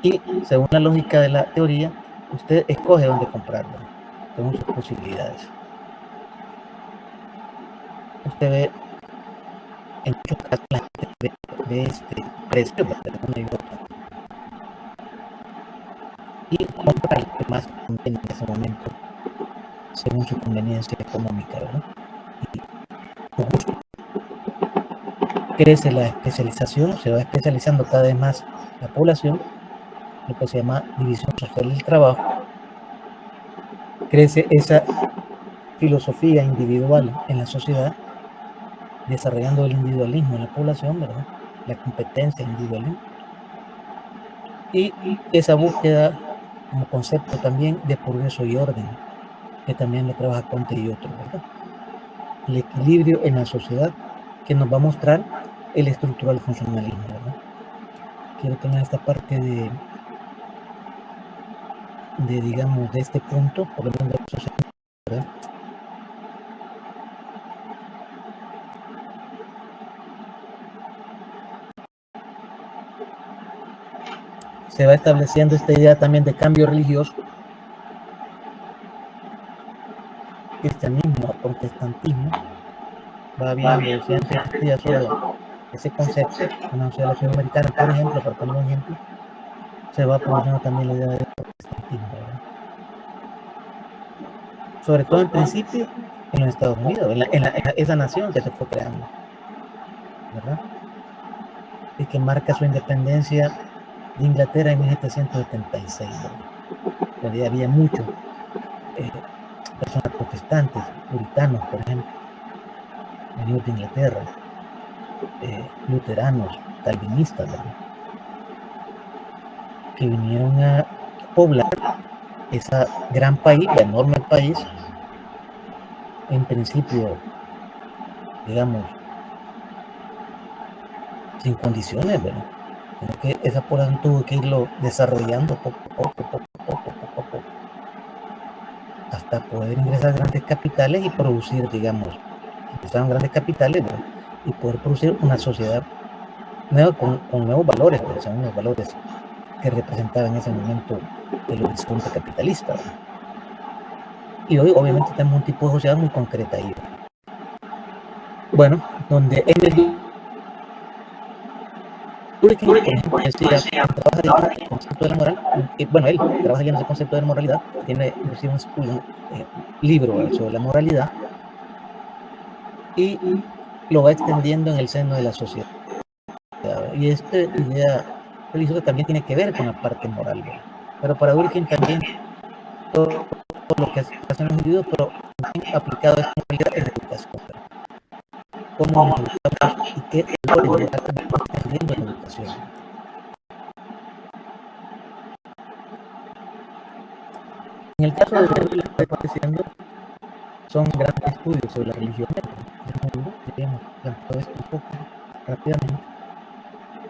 y según la lógica de la teoría, usted escoge dónde comprarlo, según sus posibilidades. Usted ve, en muchos casos la gente ve este precio de una y otra y compra el que más conviene en ese momento, según su conveniencia económica, ¿verdad? Y su gusto. Crece la especialización, se va especializando cada vez más la población, lo que se llama división social del trabajo. Crece esa filosofía individual en la sociedad, desarrollando el individualismo en la población, ¿verdad? La competencia individualismo. Y esa búsqueda como concepto también de progreso y orden, que también lo trabaja Conte y otros, ¿verdad? El equilibrio en la sociedad que nos va a mostrar el estructural funcionalismo, ¿verdad? Quiero tener esta parte digamos, de este punto, por lo menos de la sociedad, ¿verdad? Se va estableciendo esta idea también de cambio religioso, cristianismo, protestantismo, va viendo, si antes existía solo ese concepto, una sociedad latinoamericana, por ejemplo, para poner un ejemplo, se va produciendo también la idea del protestantismo, ¿verdad? Sobre todo en principio en los Estados Unidos, en esa nación que se fue creando, ¿verdad? Y que marca su independencia de Inglaterra en 1776, ¿verdad? Donde había muchos personas protestantes, puritanos, por ejemplo, venidos de Inglaterra, luteranos, calvinistas, ¿verdad? Que vinieron a poblar ese gran país, enorme país, en principio, digamos, sin condiciones, ¿verdad? Sino que esa población tuvo que irlo desarrollando poco a poco, hasta poder ingresar a grandes capitales y producir, digamos, ingresaron grandes capitales, ¿verdad? Y poder producir una sociedad nueva con nuevos valores, ¿verdad? O sea, unos valores que representaban en ese momento el horizonte capitalista, ¿verdad? Y hoy obviamente tenemos un tipo de sociedad muy concreta ahí, ¿verdad? Bueno, donde Durkheim, por ejemplo, decía, trabaja leyendo el concepto de la moral, bueno, él trabaja leyendo ese concepto de la moralidad, tiene inclusive un libro sobre la moralidad y lo va extendiendo en el seno de la sociedad. Y esta idea religiosa también tiene que ver con la parte moral, ¿verdad? Pero para Durkheim también todo lo que hacen los individuos, pero también aplicado a esta moralidad en la educación, ¿verdad? Cómo nos educamos y qué valores morales vamos aprendiendo en la educación. En el caso de Weber, lo que está diciendo son grandes estudios sobre la religión del mundo, digamos, todo esto un poco rápidamente.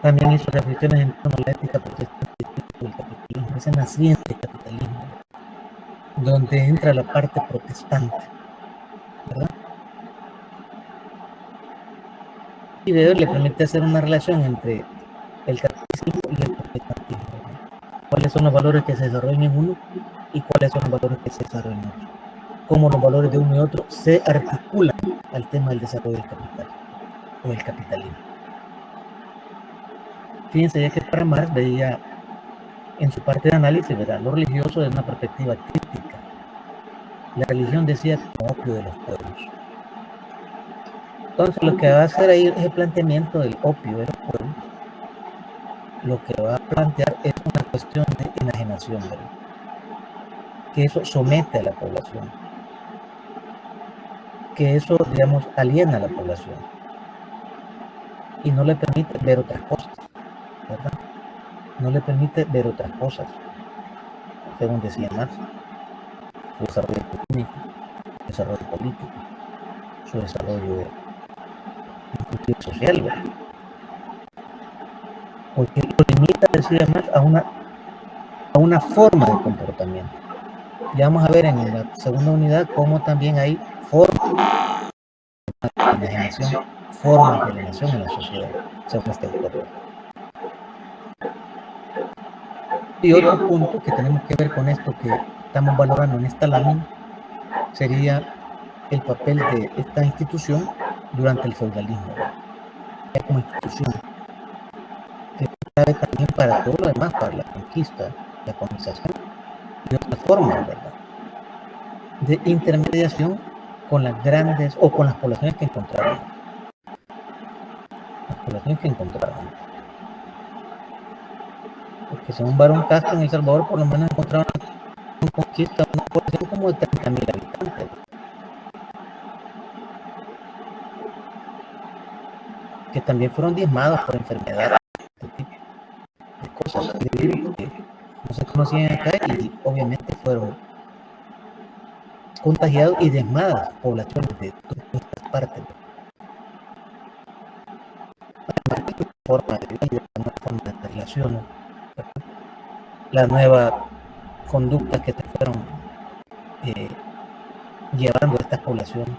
También hizo reflexiones en torno a la ética protestante del capitalismo, ese naciente capitalismo, donde entra la parte protestante, ¿verdad? Y Weber le permite hacer una relación entre el catolicismo y el protestantismo, ¿verdad? ¿Cuáles son los valores que se desarrollan en uno y cuáles son los valores que se desarrollan en otro? Cómo los valores de uno y otro se articulan al tema del desarrollo del capital o del capitalismo. Fíjense ya que para Marx veía en su parte de análisis, ¿verdad?, lo religioso desde una perspectiva crítica. La religión decía como opio de los pueblos. Entonces lo que va a hacer ahí es el planteamiento del opio de los pueblos. Lo que va a plantear es una cuestión de enajenación, ¿verdad?, que eso somete a la población, que eso, digamos, aliena a la población y no le permite ver otras cosas, ¿verdad? No le permite ver otras cosas, según decía Marx, su desarrollo económico, su desarrollo político, su desarrollo inclusive social, ¿verdad? Porque lo limita, decía Marx, a una forma de comportamiento. Ya vamos a ver en la segunda unidad cómo también hay formas de enajenación, formas de alienación en la sociedad, según este autor. Y otro punto que tenemos que ver con esto que estamos valorando en esta lámina sería el papel de esta institución durante el feudalismo, ya como institución, que cabe también para todo lo demás, para la conquista, la colonización y otras formas, ¿verdad?, de intermediación con las grandes o con las poblaciones que encontraron. Las poblaciones que encontraron. Porque según Barón Castro en El Salvador, por lo menos encontraron una conquista, una población como de 30,000 habitantes. Que también fueron diezmados por enfermedades, este tipo de cosas, de virus que no se conocían acá y obviamente fueron contagiados y diezmadas poblaciones de todas estas partes. Una forma de vida, una forma de relaciones, la nueva conductas que se fueron llevando a estas poblaciones,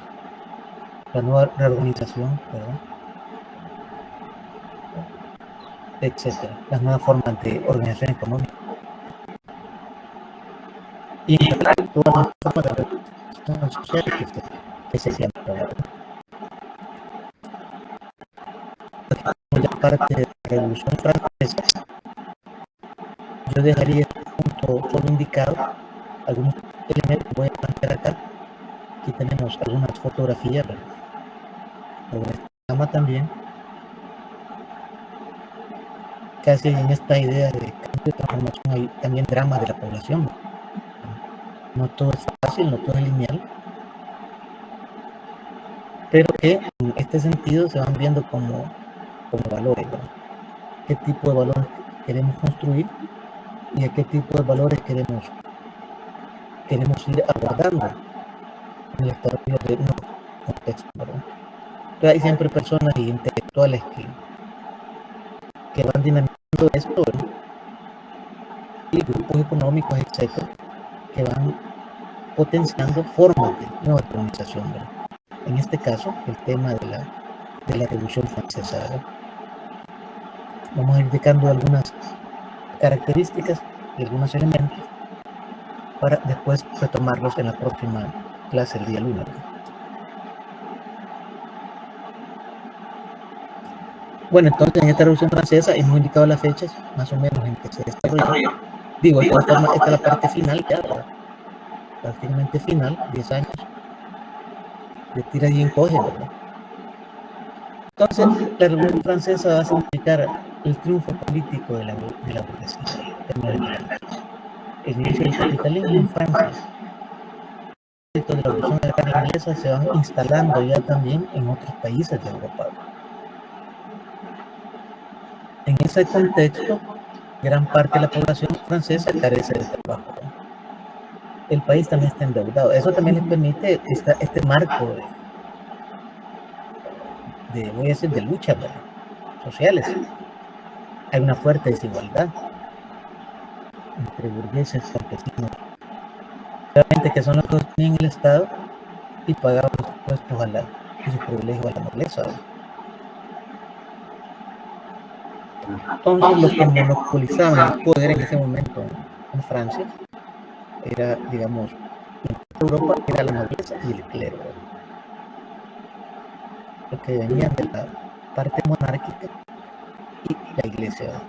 la nueva reorganización, ¿verdad?, etcétera, las nuevas formas de organización económica y en general todas las formas de organización social que se llaman, ¿verdad? Ya parte de la Revolución Francesa, yo dejaría este punto solo indicado, algunos elementos que voy a plantear acá. Aquí tenemos algunas fotografías, ¿verdad?, sobre esta cama también, casi en esta idea de cambio de transformación hay también drama de la población. No todo es fácil, no todo es lineal, pero que en este sentido se van viendo como valores, ¿verdad?, qué tipo de valores queremos construir y a qué tipo de valores queremos ir abordando en el desarrollo de un contexto, ¿verdad? Pero hay siempre personas y intelectuales que van dinamizando esto, ¿verdad?, y grupos económicos, etcétera, que van potenciando formas de nueva colonización, ¿verdad? En este caso, el tema de la Revolución Francesa, ¿verdad? Vamos a ir indicando algunas características y algunos elementos para después retomarlos en la próxima clase el día lunes. Bueno, entonces en esta Revolución Francesa hemos indicado las fechas más o menos en que se desarrolló. Digo, esta es la parte final ya, ¿verdad?, prácticamente final, 10 años de tira y encoge, ¿verdad? Entonces, la Revolución Francesa va a significar el triunfo político de la burguesía, el inicio del capitalismo en Francia. Los de la Revolución Agraria Inglesa se van instalando ya también en otros países de Europa. En ese contexto, gran parte de la población francesa carece de trabajo. el país también está endeudado. Eso también les permite este marco voy a decir, de lucha, ¿verdad?, sociales. Hay una fuerte desigualdad entre burgueses, campesinos, realmente que son los que tienen el Estado y pagaban los impuestos y sus privilegios a la nobleza, ¿verdad? Entonces, los que monopolizaban el poder en ese momento en Francia era, digamos, en Europa era la nobleza y el clero, ¿verdad?, los que venían de la parte monárquica y la iglesia, ¿verdad?,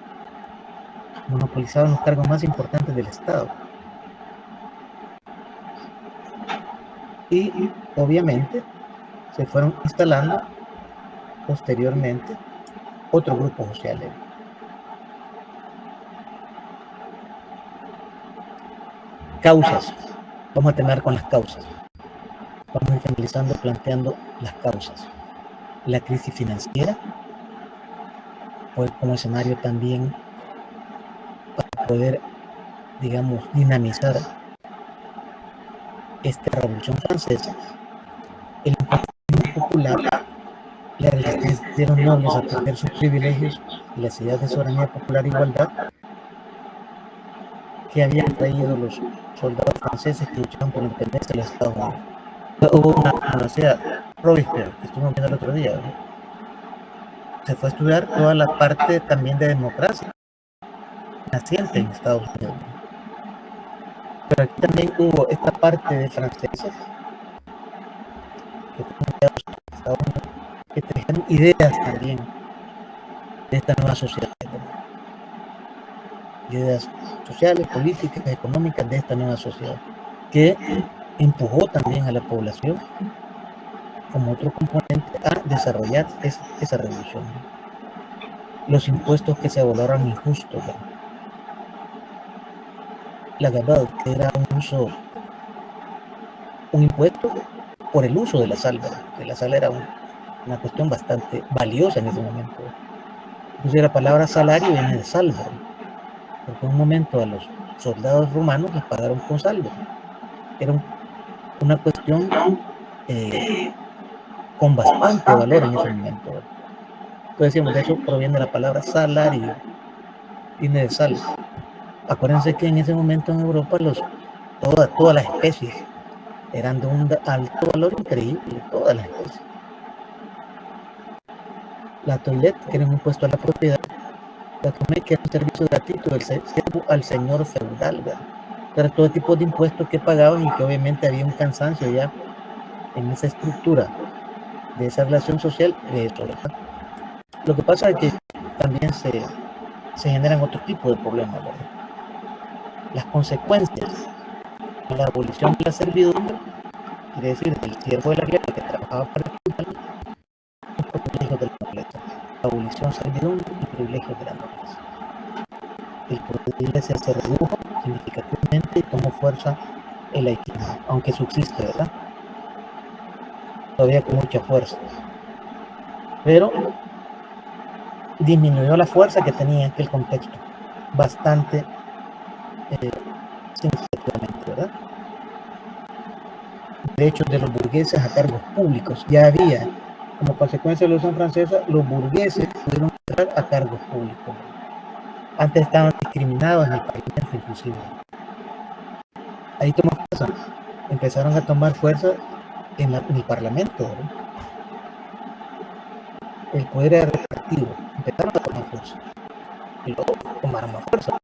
monopolizaban los cargos más importantes del Estado. Y obviamente se fueron instalando posteriormente otros grupos sociales. Causas. Vamos a terminar con las causas. Vamos a ir finalizando planteando las causas. La crisis financiera fue como escenario también para poder, digamos, dinamizar esta revolución francesa. El imperio popular, la resistencia de los nobles a perder sus privilegios y las ideas de soberanía popular e igualdad que habían traído los soldados franceses que luchaban por la independencia de los Estados Unidos. Hubo una, como decía Robespierre, que estuvimos viendo el otro día, ¿verdad?, se fue a estudiar toda la parte también de democracia naciente en Estados Unidos. Pero aquí también hubo esta parte de franceses que Estados Unidos, que trajeron ideas también de esta nueva sociedad, ¿verdad?, ideas sociales, políticas, económicas de esta nueva sociedad, que empujó también a la población como otro componente a desarrollar esa revolución. Los impuestos que se valoraron injustos, ¿verdad?, la gabelle, que era un impuesto por el uso de la sal, ¿verdad?, que la sal era una cuestión bastante valiosa en ese momento, ¿verdad? Entonces la palabra salario viene de sal, ¿verdad?, porque en un momento a los soldados romanos les pagaron con sal, ¿verdad?, era una cuestión con bastante valor en ese momento, ¿verdad? Entonces decimos, de hecho proviene de la palabra salario, viene de sal. Acuérdense que en ese momento en Europa todas las especies eran de un alto valor increíble, todas las especies. La toilette, que era un impuesto a la propiedad, la tomé, que era un servicio gratuito del siervo al señor feudal, ¿verdad? Era todo tipo de impuestos que pagaban y que obviamente había un cansancio ya en esa estructura de esa relación social de eso, ¿verdad? Lo que pasa es que también se generan otro tipo de problemas, ¿verdad? Las consecuencias de la abolición de la servidumbre, quiere decir, del siervo de la guerra que trabajaba para el feudal, los privilegios de la nobleza. Abolición, servidumbre y privilegios de la nobleza. El poder de la iglesia se redujo significativamente y tomó fuerza el laicismo, aunque subsiste, ¿verdad?, todavía con mucha fuerza, pero disminuyó la fuerza que tenía en aquel contexto bastante significativamente, ¿verdad? Derechos de los burgueses a cargos públicos. Ya había, como consecuencia de la Revolución Francesa, los burgueses pudieron entrar a cargos públicos. Antes estaban discriminados en el Parlamento, inclusive. Ahí tomó fuerza. Empezaron a tomar fuerza en el Parlamento, ¿verdad? El poder era repartido. Empezaron a tomar fuerza. Y luego tomaron más fuerza.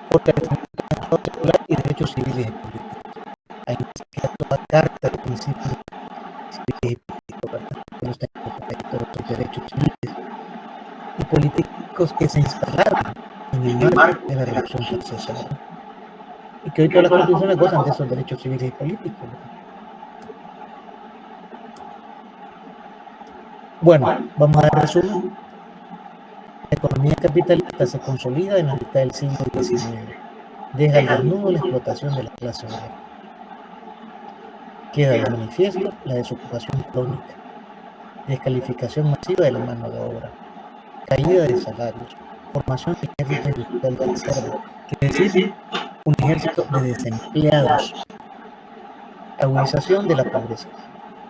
Fortalecimiento secular y derechos civiles y políticos. Ahí se toda carta de principios civiles y políticos, ¿verdad?, que los los derechos civiles y políticos que se instalaron en el marco de la Revolución Francesa, ¿verdad?, y que hoy todas las constituciones gozan de esos derechos civiles y políticos, ¿verdad? Bueno, vamos a dar resumen. La economía capitalista se consolida en la mitad del siglo XIX. Deja al desnudo la explotación de la clase obrera. Queda de manifiesto la desocupación crónica, descalificación masiva de la mano de obra, caída de salarios, formación de ejército industrial de reserva, quiere decir un ejército de desempleados, agudización de la pobreza,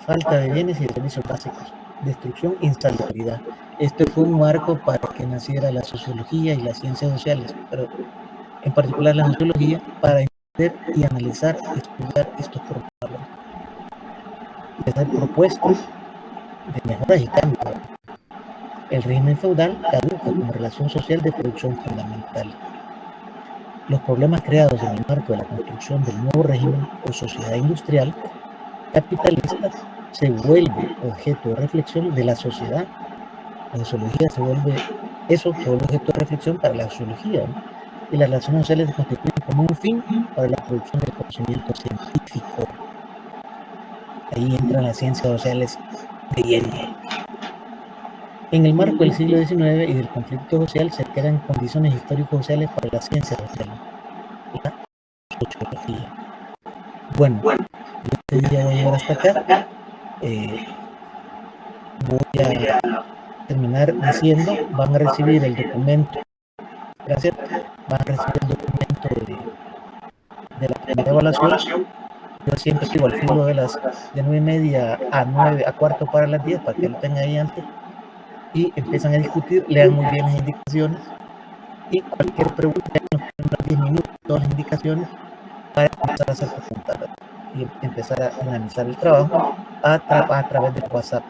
falta de bienes y de servicios básicos, destrucción e insalubridad. Este fue un marco para que naciera la sociología y las ciencias sociales, pero en particular la sociología, para entender y analizar y estudiar estos problemas. Y hacer propuestas de mejoras y cambios. El régimen feudal caduca como relación social de producción fundamental. Los problemas creados en el marco de la construcción del nuevo régimen o sociedad industrial capitalista se vuelve objeto de reflexión de la sociedad. La sociología se vuelve objeto de reflexión para la sociología, ¿no? Y las relaciones sociales se constituyen como un fin para la producción del conocimiento científico. Ahí entran las ciencias sociales de lleno. En el marco del siglo XIX y del conflicto social se crean condiciones histórico-sociales para las ciencias sociales, la sociología. Bueno, este día voy a llegar hasta acá. Voy a terminar diciendo, van a recibir el documento, gracias, van a recibir el documento de la primera evaluación. Yo siempre digo al filo de 9:30 a 9, a cuarto para las 10, para que lo tengan ahí antes, y empiezan a discutir, lean muy bien las indicaciones, y cualquier pregunta en los primeros 10 minutos, todas las indicaciones, para empezar a hacer preguntas y empezar a analizar el trabajo a través de WhatsApp.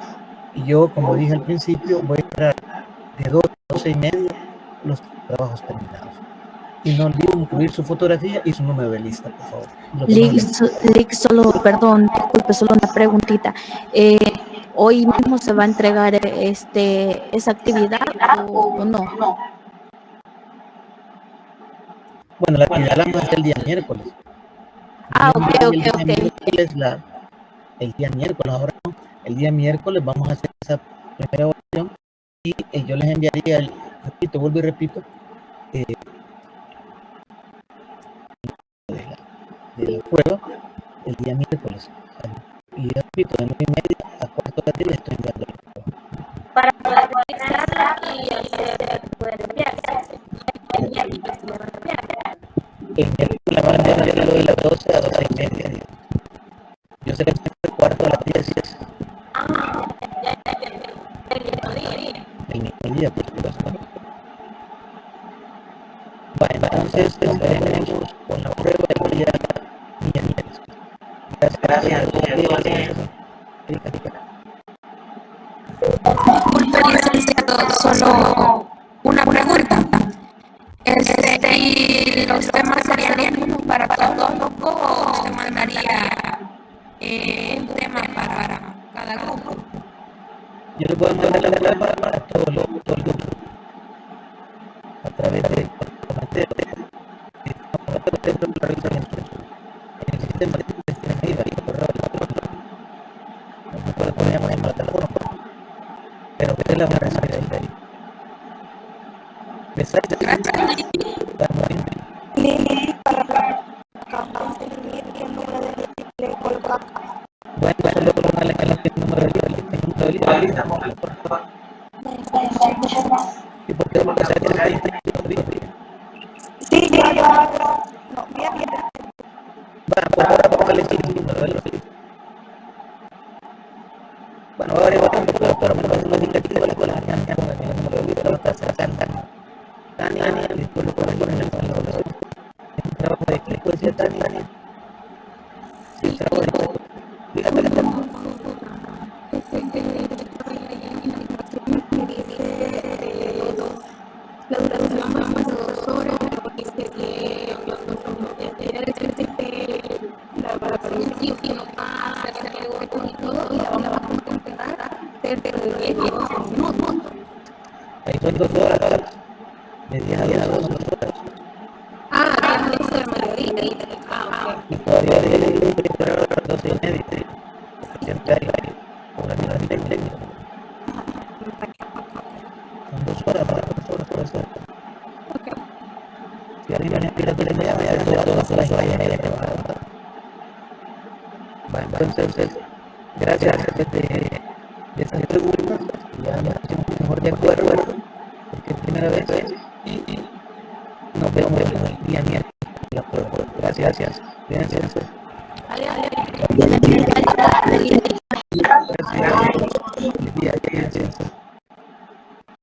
Y yo, como dije al principio, voy a esperar de 12 a 12:30 los trabajos terminados. Y no olviden incluir su fotografía y su número de lista, por favor. Lick, solo, perdón, disculpe, solo una preguntita. ¿Hoy mismo se va a entregar esa actividad o no? Bueno, la actividad la vamos a hacer el día miércoles. Ok. El día miércoles, ahora no. El día miércoles vamos a hacer esa primera evaluación y yo les enviaría, vuelvo y repito, de la prueba el día miércoles. Y repito, de 9:30 a cuarto de la tarde estoy enviando la prueba. Para poder realizarla y poder enviarse. El miércoles la van a enviar de las 12 a 12:30. Yo sé que el cuarto de las 10. El mismo día, por supuesto. Bueno, entonces empezaremos con la prueba del día miércoles. Gracias. Disculpe, licenciado, solo una pregunta. ¿Y los temas serían los mismos para todos los grupos o se mandaría un tema para cada grupo? Yo le puedo mandar la prueba para todo el grupo a través de el sistema de no puedo poner más en la plataforma, pero que es la manera de salir de ahí. Bueno, solo ponerle el número de lista. ¿Y por qué no pasa que la lista? Sí, no, bien. Bueno, por ahora póngale el número de lista. Bueno, ahora voy a poner por lo menos los indicativos de la mañana, el número de lista, lo está sacando. Tania, después lo ponen en la evaluación. Es un trabajo de equipo, decía Tania. Sí, el trabajo de equipo. Dígame la tema. La duración más de 2 horas, dice que la evaluación sí no va a hacerle hueco y todo, y la vamos a completar dentro de 10 y 12 minutos. Ahí son 2 horas, de 10 a 12 horas. Ah, ya es de mediodía. Y todavía hay que esperar a las 12:30, porque siempre hay problemas técnicos. Son 2 horas para hacer. Si alguien me inspira que le vaya a ver todas las horas que va a dar. Bueno, entonces, gracias de esas preguntas, ya nos pusimos mejor de acuerdo, porque es primera vez y nos vemos el día miércoles la prueba. Gracias. Cuídense. Adiós. Feliz